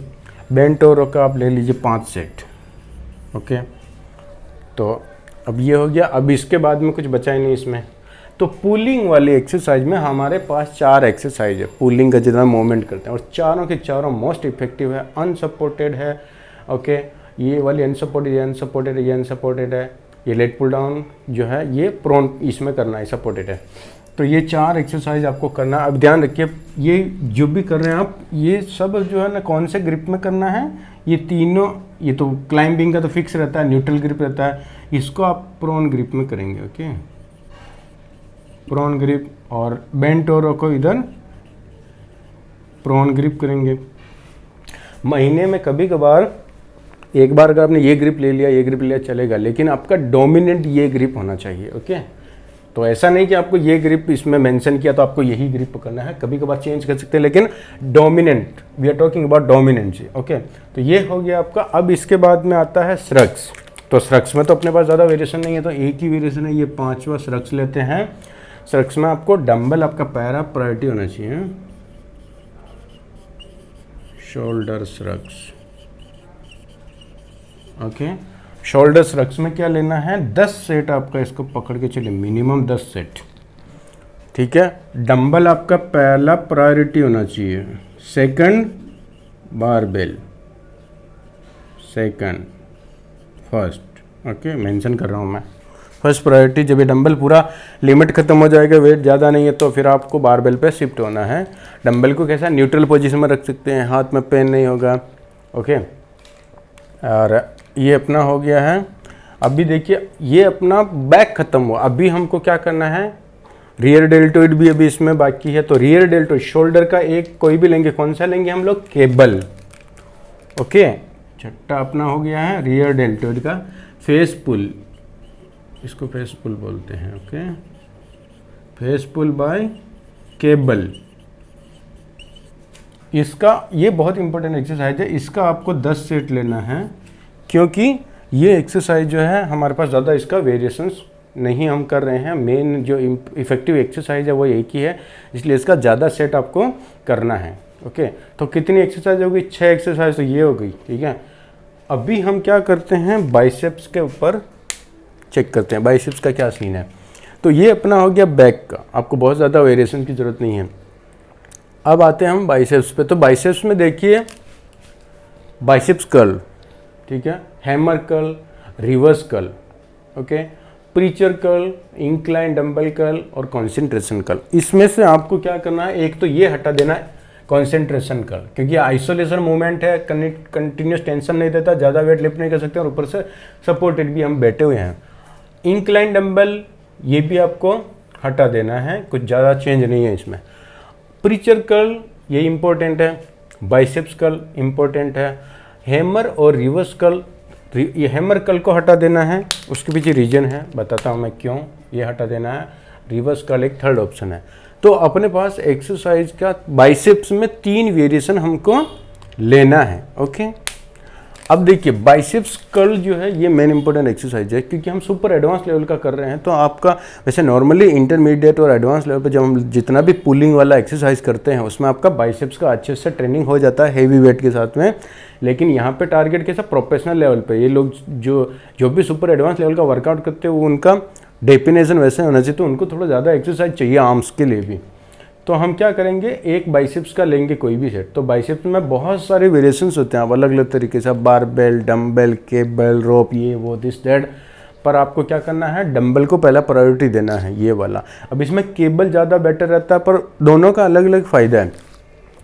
बेंट और रो का आप ले लीजिए 5 सेट। ओके, तो अब ये हो गया। अब इसके बाद में कुछ बचा ही नहीं इसमें। तो पुलिंग वाली एक्सरसाइज में हमारे पास 4 एक्सरसाइज है, पुलिंग का जितना मूवमेंट करते हैं, और चारों के चारों मोस्ट इफेक्टिव है, अनसपोर्टेड है। ओके, ये वाली अनसपोर्टेड, ये अनसपोर्टेड है, ये अनसपोर्टेड है। ये लेट पुल डाउन जो है ये प्रोन इसमें करना है, सपोर्टेड है। तो ये 4 एक्सरसाइज आपको करना है। अब ध्यान रखिए, ये जो भी कर रहे हैं आप, ये सब जो है ना कौन से ग्रिप में करना है, ये तीनों, ये तो क्लाइंबिंग का तो फिक्स रहता है, न्यूट्रल ग्रिप रहता है, इसको आप प्रोन ग्रिप में करेंगे। ओके, प्रोन ग्रिप, और बेंट और को इधर प्रोन ग्रिप करेंगे। महीने में कभी कभार एक बार अगर आपने ये ग्रिप ले लिया, ये ग्रिप ले लिया चलेगा, लेकिन आपका डोमिनेंट ये ग्रिप होना चाहिए। ओके, तो ऐसा नहीं कि आपको ये ग्रिप इसमें मेंशन किया तो आपको यही ग्रिप पकड़ना है, कभी कभार चेंज कर सकते हैं, लेकिन dominant, we are talking about dominant जी। ओके, तो ये हो गया आपका। अब इसके बाद में आता है श्रग्स। तो श्रग्स में तो अपने पास ज़्यादा वेरिएशन नहीं है, तो एक ही वेरिएशन है, ये 5वां श्रग्स लेते हैं। श्रग्स में आपको डंबल, आपका पैरा प्रायोरिटी होना चाहिए, shoulder shrugs. Okay, shoulder shrugs में क्या लेना है, 10 सेट आपका, इसको पकड़ के चलिए, मिनिमम 10 सेट, ठीक है। डंबल आपका पहला प्रायोरिटी होना चाहिए, second barbell, second, first, okay mention कर रहा हूँ मैं। फर्स्ट प्रायोरिटी, जब ये डंबल पूरा लिमिट खत्म हो जाएगा, वेट ज़्यादा नहीं है, तो फिर आपको बारबेल पे शिफ्ट होना है। डंबल को कैसा न्यूट्रल पोजीशन में रख सकते हैं, हाथ में पेन नहीं होगा। ओके, और ये अपना हो गया है। अभी देखिए ये अपना बैक खत्म हुआ, अभी हमको क्या करना है, रियर डेल्टोइड भी अभी इसमें बाकी है। तो रियर डेल्टोइड शोल्डर का एक कोई भी लेंगे, कौन सा लेंगे हम लोग, केबल। ओके, छठा अपना हो गया है रियर डेल्टोइड का फेस पुल, इसको फेस पुल बोलते हैं। ओके, फेस पुल बाय केबल। इसका ये बहुत इंपॉर्टेंट एक्सरसाइज है, इसका आपको 10 सेट लेना है, क्योंकि ये एक्सरसाइज जो है हमारे पास ज़्यादा इसका वेरिएशंस नहीं हम कर रहे हैं। मेन जो इफेक्टिव एक्सरसाइज है वो एक ही है, इसलिए इसका ज़्यादा सेट आपको करना है। ओके, तो कितनी एक्सरसाइज होगी, 6 एक्सरसाइज तो ये हो गई। ठीक है, अभी हम क्या करते हैं, बाइसेप्स के ऊपर चेक करते हैं बाइसेप्स का क्या सीन है। तो ये अपना हो गया बैक का, आपको बहुत ज़्यादा वेरिएशन की ज़रूरत नहीं है। अब आते हैं हम बाइसेप्स पे। तो बाइसेप्स में देखिए बाइसेप्स कर्ल, ठीक है, hammer curl, reverse curl, okay, preacher curl, incline dumbbell curl और कंसंट्रेशन कर्ल। इसमें से आपको क्या करना है, एक तो ये हटा देना है कंसंट्रेशन कर्ल, क्योंकि आइसोलेशन मूवमेंट है, कंटिन्यूस टेंशन नहीं देता, ज़्यादा वेट लिफ्ट नहीं कर सकते और ऊपर से सपोर्टेड भी हम बैठे हुए हैं। इंक्लाइन डंबल ये भी आपको हटा देना है, कुछ ज़्यादा चेंज नहीं है इसमें। प्रीचर कर्ल ये इंपॉर्टेंट है, बाइसेप्स कर्ल इंपॉर्टेंट है, हैमर और रिवर्स कर्ल, ये हैमर कर्ल को हटा देना है, उसके पीछे रीजन है, बताता हूँ मैं क्यों ये हटा देना है। रिवर्स कर्ल एक थर्ड ऑप्शन है। तो अपने पास एक्सरसाइज का बाइसेप्स में 3 वेरिएशन हमको लेना है। ओके, अब देखिए बाइसेप्स कर्ल जो है ये मेन इंपॉर्टेंट एक्सरसाइज है, क्योंकि हम सुपर एडवांस लेवल का कर रहे हैं। तो आपका वैसे नॉर्मली इंटरमीडिएट और एडवांस लेवल पे जब हम जितना भी पुलिंग वाला एक्सरसाइज करते हैं उसमें आपका बाइसेप्स का अच्छे से ट्रेनिंग हो जाता है हेवी वेट के साथ में। लेकिन यहाँ पे टारगेट कैसा, प्रोफेशनल लेवल पे ये लोग जो भी सुपर एडवांस लेवल का वर्कआउट करते हैं वो उनका डेफिनेशन वैसे होना चाहिए, तो उनको थोड़ा ज़्यादा एक्सरसाइज चाहिए आर्म्स के लिए भी। तो हम क्या करेंगे, एक बाइसेप्स का लेंगे कोई भी सेट। तो बाइसेप्स में बहुत सारे वेरिएशंस होते हैं, आप अलग अलग तरीके से, बारबेल, डंबल, केबल, रोप, ये वो दिस दैट। पर आपको क्या करना है, डंबल को पहला प्रायोरिटी देना है, ये वाला। अब इसमें केबल ज़्यादा बेटर रहता है, पर दोनों का अलग अलग फ़ायदा है।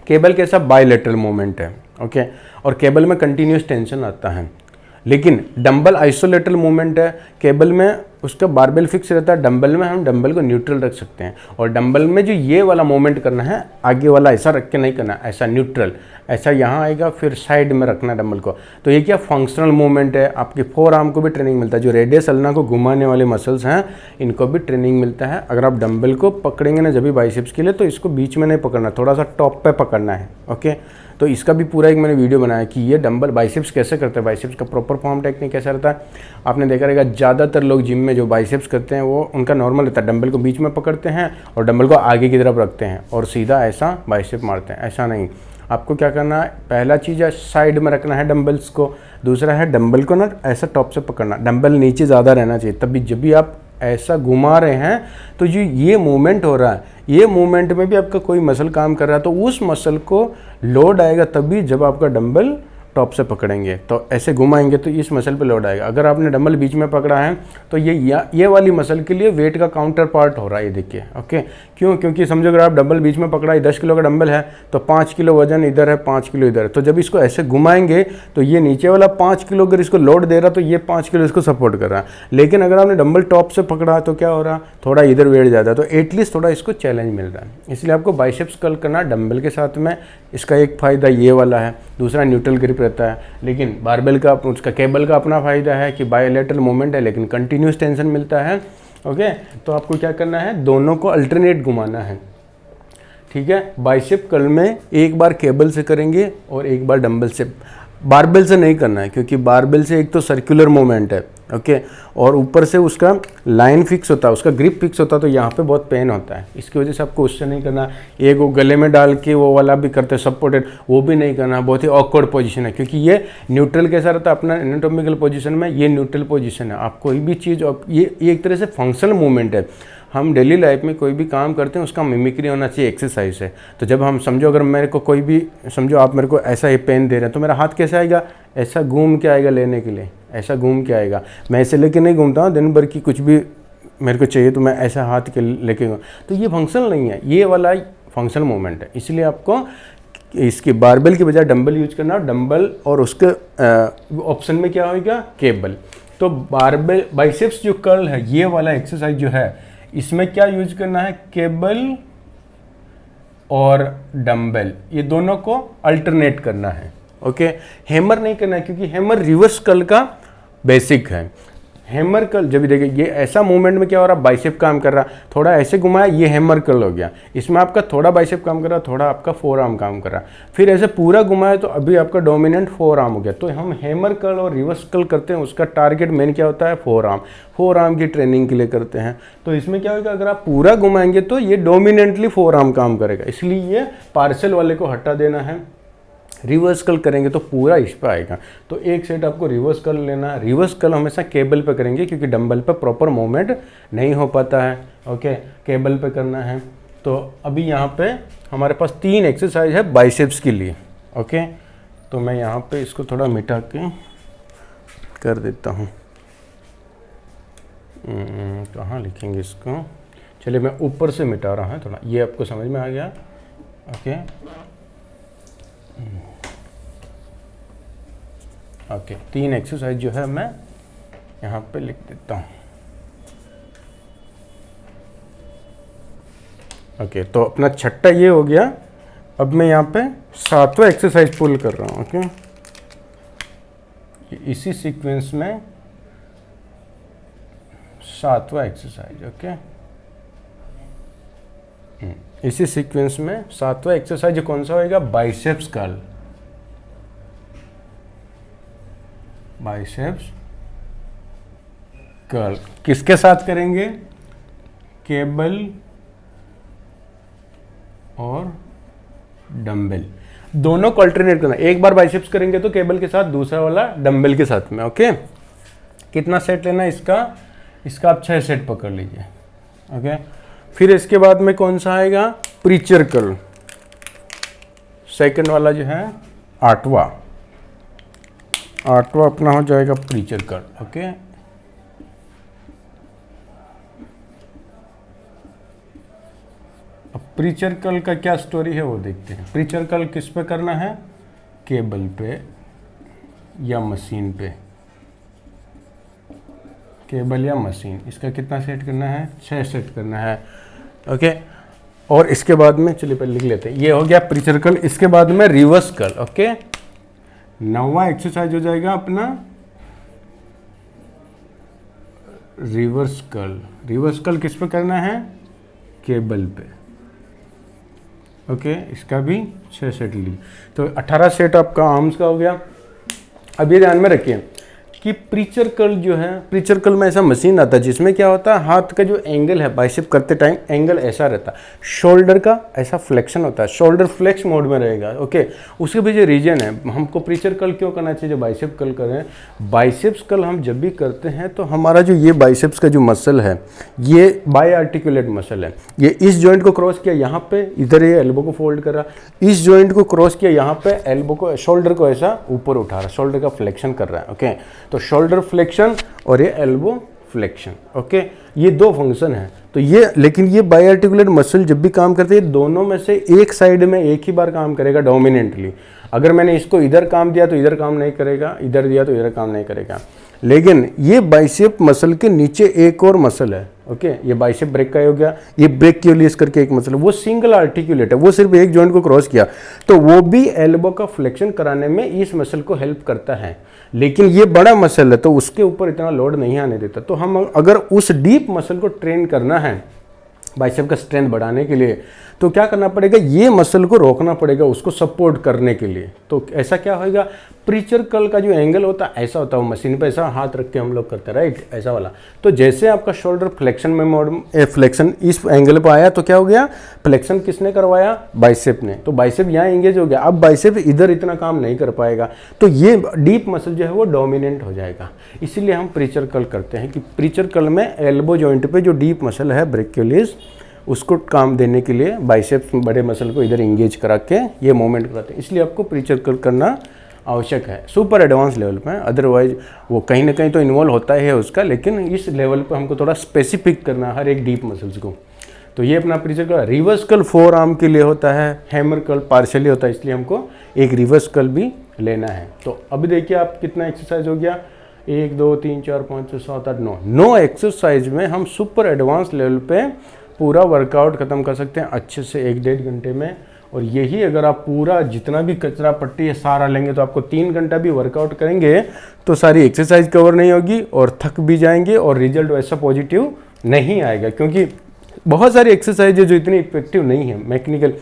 केबल कैसा, बायलैटरल मूवमेंट है, ओके, और केबल में कंटिन्यूस टेंशन आता है। लेकिन डंबल आइसोलेटरल मूवमेंट है, केबल में उसका बारबेल फिक्स रहता है, डंबल में हम डंबल को न्यूट्रल रख सकते हैं। और डंबल में जो ये वाला मूवमेंट करना है, आगे वाला ऐसा रख के नहीं करना, ऐसा न्यूट्रल, ऐसा यहाँ आएगा, फिर साइड में रखना डंबल को। तो ये क्या फंक्शनल मूवमेंट है, आपके 4 आर्म को भी ट्रेनिंग मिलता है। जो रेडियस अल्ना को घुमाने वाले मसल्स हैं इनको भी ट्रेनिंग मिलता है। अगर आप डंबल को पकड़ेंगे ना जब भी बाइसेप्स के लिए, तो इसको बीच में नहीं पकड़ना, थोड़ा सा टॉप पे पकड़ना है। ओके, तो इसका भी पूरा एक मैंने वीडियो बनाया कि ये डंबल बाइसेप्स कैसे करते हैं, बाइसेप्स का प्रॉपर फॉर्म टेक्निक कैसा रहता है। आपने देखा रहेगा ज़्यादातर लोग जिम में जो बाइसेप्स करते हैं वो उनका नॉर्मल रहता है, डंबल को बीच में पकड़ते हैं और डंबल को आगे की तरफ रखते हैं और सीधा ऐसा बाइसेप मारते हैं। ऐसा नहीं, आपको क्या करना है, पहला चीज़ है साइड में रखना है डंबल्स को, दूसरा है डंबल को ना ऐसा टॉप से पकड़ना, डंबल नीचे ज़्यादा रहना चाहिए। तभी जब भी आप ऐसा घुमा रहे हैं तो जो ये मूवमेंट हो रहा है, ये मूवमेंट में भी आपका कोई मसल काम कर रहा है, तो उस मसल को लोड आएगा तभी जब आपका डंबल टॉप से पकड़ेंगे। तो ऐसे घुमाएंगे तो इस मसल पे लोड आएगा। अगर आपने डंबल बीच में पकड़ा है तो ये वाली मसल के लिए वेट का काउंटर पार्ट हो रहा है, ये देखिए। ओके, क्यों, क्योंकि समझो अगर आप डंबल बीच में पकड़ा है, 10 किलो का डंबल है तो 5 किलो वजन इधर है, 5 किलो इधर है। तो जब इसको ऐसे घुमाएंगे तो ये नीचे वाला 5 किलो अगर इसको लोड दे रहा तो ये 5 किलो इसको सपोर्ट कर रहा है। लेकिन अगर आपने डंबल टॉप से पकड़ा तो क्या हो रहा, थोड़ा इधर वेट ज़्यादा, तो एटलीस्ट थोड़ा इसको चैलेंज मिल रहा है। इसलिए आपको बाइसेप्स कर्ल करना डंबल के साथ में। इसका एक फ़ायदा ये वाला है, दूसरा न्यूट्रल ग्रिप रहता है। लेकिन बारबेल का, उसका केबल का अपना फ़ायदा है कि बायलैटरल मूवमेंट है लेकिन कंटिन्यूस टेंशन मिलता है। ओके, तो आपको क्या करना है, दोनों को अल्टरनेट घुमाना है। ठीक है, बाइसेप कर्ल में एक बार केबल से करेंगे और एक बार डंबल से। बारबेल से नहीं करना है क्योंकि बारबेल से एक तो सर्कुलर मूवमेंट है, ओके, और ऊपर से उसका लाइन फिक्स होता है, उसका ग्रिप फिक्स होता है, तो यहाँ पे बहुत पेन होता है। इसकी वजह से आपको उससे नहीं करना। एक वो गले में डाल के वो वाला भी करते हैं सपोर्टेड, वो भी नहीं करना, बहुत ही ऑकवर्ड पोजीशन है। क्योंकि ये न्यूट्रल कैसा रहता है अपना एनाटॉमिकल पोजीशन में, ये न्यूट्रल पोजीशन है। आप कोई भी चीज़, ये एक तरह से फंक्शनल मूवमेंट है। हम डेली लाइफ में कोई भी काम करते हैं उसका मिमिक्री होना चाहिए, एक्सरसाइज है। तो जब हम समझो, अगर मेरे को कोई भी, समझो आप मेरे को ऐसा ही पेन दे रहे हैं तो मेरा हाथ कैसे आएगा, ऐसा घूम के आएगा लेने के लिए, ऐसा घूम के आएगा। मैं ऐसे लेके नहीं घूमता हूँ, दिन भर की कुछ भी मेरे को चाहिए तो मैं ऐसा हाथ के लेके, तो ये फंक्शनल नहीं है, ये वाला फंक्शनल मूवमेंट है। इसलिए आपको इसकी बारबेल की बजाय डंबल यूज करना, डंबल और उसके ऑप्शन में क्या होगा, केबल। तो बारबेल बाइसेप्स जो कर्ल है, ये वाला एक्सरसाइज जो है, इसमें क्या यूज करना है, केबल और डंबल, ये दोनों को अल्टरनेट करना है। ओके, हैमर नहीं करना है क्योंकि हैमर रिवर्स कर्ल का बेसिक है। हैमर कर्ल जब भी देखिए, ये ऐसा मूवमेंट में क्या हो रहा है, बाइसेप काम कर रहा, थोड़ा ऐसे घुमाया, ये हैमर कर्ल हो गया। इसमें आपका थोड़ा बाइसेप काम कर रहा, थोड़ा आपका फोर आर्म काम कर रहा, फिर ऐसे पूरा घुमाया तो अभी आपका डोमिनेंट फोर आर्म हो गया। तो हम हैमर कर्ल और रिवर्स कर्ल करते हैं, उसका टारगेट मेन क्या होता है, फोर आर्म की ट्रेनिंग के लिए करते हैं। तो इसमें क्या होगा, अगर आप पूरा घुमाएंगे तो ये डोमिनेंटली फोर आर्म काम करेगा, इसलिए ये पार्सल वाले को हटा देना है। रिवर्स कर्ल करेंगे तो पूरा इस पर आएगा। तो एक सेट आपको रिवर्स कर्ल लेना है। रिवर्स कर्ल हमेशा केबल पे करेंगे क्योंकि डंबल पे प्रॉपर मूवमेंट नहीं हो पाता है। ओके, केबल पे करना है। तो अभी यहाँ पे हमारे पास 3 एक्सरसाइज है बाइसेप्स के लिए। ओके, तो मैं यहाँ पे इसको थोड़ा मिटा के कर देता हूँ। कहाँ लिखेंगे इसको, चलिए मैं ऊपर से मिटा रहा हूँ थोड़ा, ये आपको समझ में आ गया। ओके, 3 एक्सरसाइज जो है मैं यहाँ पे लिख देता हूँ। ओके, तो अपना छठा ये हो गया। अब मैं यहाँ पे 7वां एक्सरसाइज पुल कर रहा हूँ। ओके, इसी सीक्वेंस में 7वां एक्सरसाइज। ओके, इसी सीक्वेंस में 7वां एक्सरसाइज कौन सा होएगा, बाइसेप्स कर्ल। बाइसेप्स कर्ल किसके साथ करेंगे, केबल और डंबल, दोनों को अल्टरनेट करना। एक बार बाइसेप्स करेंगे तो केबल के साथ, दूसरा वाला डंबल के साथ में। ओके, कितना सेट लेना इसका आप 6 सेट पकड़ लीजिए। ओके, फिर इसके बाद में कौन सा आएगा, प्रीचर कर्ल, सेकंड वाला जो है 8वां अपना हो जाएगा प्रीचर कर्ल। ओके, अब प्रीचर कर्ल का क्या स्टोरी है वो देखते हैं। प्रीचर कर्ल किस पे करना है, केबल पे या मशीन पे, केबल या मशीन। इसका कितना सेट करना है, 6 सेट करना है। ओके, और इसके बाद में चलिए पहले लिख लेते हैं, ये हो गया प्रीचर कर्ल। इसके बाद में रिवर्स कर्ल। ओके, 9वां एक्सरसाइज हो जाएगा अपना रिवर्स कर्ल। रिवर्स कर्ल किस पे करना है, केबल पे। ओके, इसका भी 6 सेट ली, तो 18 सेट आपका आर्म्स का हो गया। अब ये ध्यान में रखिए कि प्रीचर कर्ल जो है, प्रीचर कर्ल में ऐसा मशीन आता है जिसमें क्या होता है, हाथ का जो एंगल है बाइसेप करते टाइम एंगल ऐसा रहता है, शोल्डर का ऐसा फ्लेक्शन होता है, शोल्डर फ्लेक्स मोड में रहेगा। ओके, उसके पीछे रीजन है, हमको प्रीचर कर्ल क्यों करना चाहिए जो बाइसेप कर्ल करें। बाइसेप्स कर्ल हम जब भी करते हैं तो हमारा जो ये बाइसेप्स का जो मसल है, ये बाय आर्टिकुलेट मसल है। ये इस जॉइंट को क्रॉस किया यहाँ पे, इधर ये एल्बो को फोल्ड कर रहा, इस जॉइंट को क्रॉस किया यहाँ पे, एल्बो को, शोल्डर को ऐसा ऊपर उठा रहा, शोल्डर का फ्लेक्शन कर रहा है। ओके, तो शोल्डर फ्लेक्शन और ये एल्बो फ्लेक्शन। ओके, ये 2 फंक्शन है। तो ये, लेकिन ये बाय आर्टिकुलेट मसल जब भी काम करते हैं, दोनों में से एक साइड में एक ही बार काम करेगा डोमिनेंटली। अगर मैंने इसको इधर काम दिया तो इधर काम नहीं करेगा, इधर दिया तो इधर काम नहीं करेगा। लेकिन ये बाइसेप मसल के नीचे एक और मसल है। ओके, ये बाइसेप ब्रेक का हो गया, ये ब्रेकियोलियस करके एक मसल है, वो सिंगल आर्टिकुलेट है, वो सिर्फ एक जॉइंट को क्रॉस किया तो वो भी एल्बो का फ्लेक्शन कराने में इस मसल को हेल्प करता है। लेकिन ये बड़ा मसल है तो उसके ऊपर इतना लोड नहीं आने देता। तो हम अगर उस डीप मसल को ट्रेन करना है बाइसेप का स्ट्रेंथ बढ़ाने के लिए, तो क्या करना पड़ेगा, ये मसल को रोकना पड़ेगा उसको सपोर्ट करने के लिए। तो ऐसा क्या होगा, प्रीचर कर्ल का जो एंगल होता है ऐसा होता है, वो मशीन पे ऐसा हाथ रख के हम लोग करते हैं, राइट, ऐसा वाला। तो जैसे आपका शोल्डर फ्लेक्शन में मोड, फ्लेक्शन इस एंगल पर आया तो क्या हो गया, फ्लेक्शन किसने करवाया, बाइसेप ने। तो बाइसेप यहाँ एंगेज हो गया, अब बाइसेप इधर इतना काम नहीं कर पाएगा, तो ये डीप मसल जो है वो डोमिनेंट हो जाएगा। इसीलिए हम प्रीचर कर्ल करते हैं कि प्रीचर कर्ल में एल्बो जॉइंट पे जो डीप मसल है ब्रेकियोलियस, उसको काम देने के लिए बाइसेप्स बड़े मसल को इधर इंगेज करा के ये मूवमेंट कराते हैं। इसलिए आपको प्रीचर कर्ल करना आवश्यक है सुपर एडवांस लेवल पे। अदरवाइज वो कहीं ना कहीं तो इन्वॉल्व होता है उसका, लेकिन इस लेवल पे हमको थोड़ा स्पेसिफिक करना है हर एक डीप मसल्स को। तो ये अपना प्रीचर का रिवर्स कर्ल फोर आर्म के लिए होता है, हैमर कर्ल पार्शियली होता है, इसलिए हमको एक रिवर्स कर्ल भी लेना है। तो अभी देखिए आप कितना एक्सरसाइज हो गया, 1 2 3 4 5 6 7 8 9 9 एक्सरसाइज में हम सुपर एडवांस लेवल पे पूरा वर्कआउट ख़त्म कर सकते हैं अच्छे से 1-1.5 घंटे में। और यही अगर आप पूरा जितना भी कचरा पट्टी है सारा लेंगे तो आपको 3 घंटा भी वर्कआउट करेंगे तो सारी एक्सरसाइज कवर नहीं होगी और थक भी जाएंगे और रिजल्ट वैसा पॉजिटिव नहीं आएगा, क्योंकि बहुत सारी एक्सरसाइज है जो इतनी इफेक्टिव नहीं है मैकेनिकल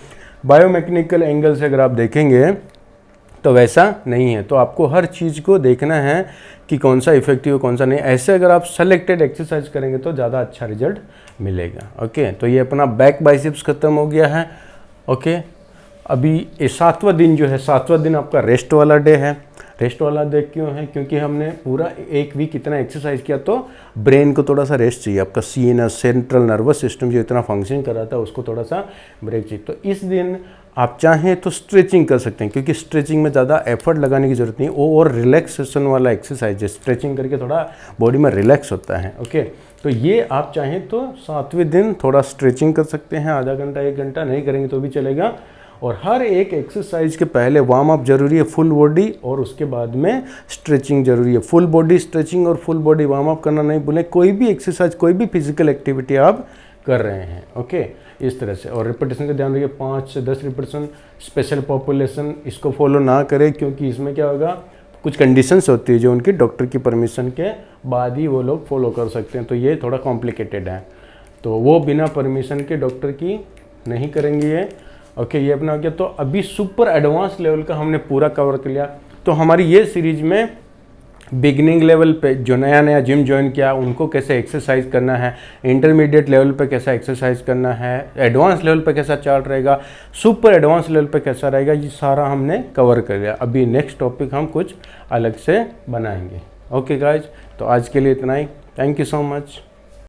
बायोमैकेनिकल एंगल से अगर आप देखेंगे तो वैसा नहीं है। तो आपको हर चीज़ को देखना है कि कौन सा इफेक्टिव कौन सा नहीं। ऐसे अगर आप सेलेक्टेड एक्सरसाइज करेंगे तो ज़्यादा अच्छा रिजल्ट मिलेगा। ओके, तो ये अपना बैक बाइसेप्स खत्म हो गया है। ओके, अभी ये 7वां दिन जो है, 7वां दिन आपका रेस्ट वाला डे है। रेस्ट वाला डे क्यों है? क्योंकि हमने पूरा एक वीक इतना एक्सरसाइज किया तो ब्रेन को थोड़ा सा रेस्ट चाहिए। आपका सीएनएस सेंट्रल नर्वस सिस्टम जो इतना फंक्शन कर रहा था उसको थोड़ा सा ब्रेक चाहिए। तो इस दिन आप चाहें तो स्ट्रेचिंग कर सकते हैं, क्योंकि स्ट्रेचिंग में ज़्यादा एफर्ट लगाने की ज़रूरत नहीं, वो और रिलैक्सेशन वाला एक्सरसाइज है। स्ट्रेचिंग करके थोड़ा बॉडी में रिलैक्स होता है। ओके, तो ये आप चाहें तो 7वें दिन थोड़ा स्ट्रेचिंग कर सकते हैं, आधा घंटा 1 घंटा, नहीं करेंगे तो भी चलेगा। और हर एक एक्सरसाइज के पहले वार्म अप जरूरी है फुल बॉडी, और उसके बाद में स्ट्रेचिंग जरूरी है। फुल बॉडी स्ट्रेचिंग और फुल बॉडी वार्म अप करना नहीं भूलें। कोई भी एक्सरसाइज कोई भी फिजिकल एक्टिविटी आप कर रहे हैं, ओके, इस तरह से। और रिपीटेशन का ध्यान रखिए, 5 से 10 रिपीटेशन। स्पेशल पॉपुलेशन इसको फॉलो ना करें, क्योंकि इसमें क्या होगा, कुछ कंडीशंस होती है जो उनकी डॉक्टर की परमिशन के बाद ही वो लोग फॉलो कर सकते हैं। तो ये थोड़ा कॉम्प्लिकेटेड है, तो वो बिना परमिशन के डॉक्टर की नहीं करेंगे ये। ओके, ये अपना हो गया। तो अभी सुपर एडवांस लेवल का हमने पूरा कवर कर लिया। तो हमारी ये सीरीज में बिगिनिंग लेवल पे जो नया नया जिम ज्वाइन किया उनको कैसे एक्सरसाइज करना है, इंटरमीडिएट लेवल पे कैसा एक्सरसाइज करना है, एडवांस लेवल पे कैसा चार्ट रहेगा, सुपर एडवांस लेवल पे कैसा रहेगा, ये सारा हमने कवर कर लिया। अभी नेक्स्ट टॉपिक हम कुछ अलग से बनाएंगे। ओके गाइज, तो आज के लिए इतना ही। Thank you so much.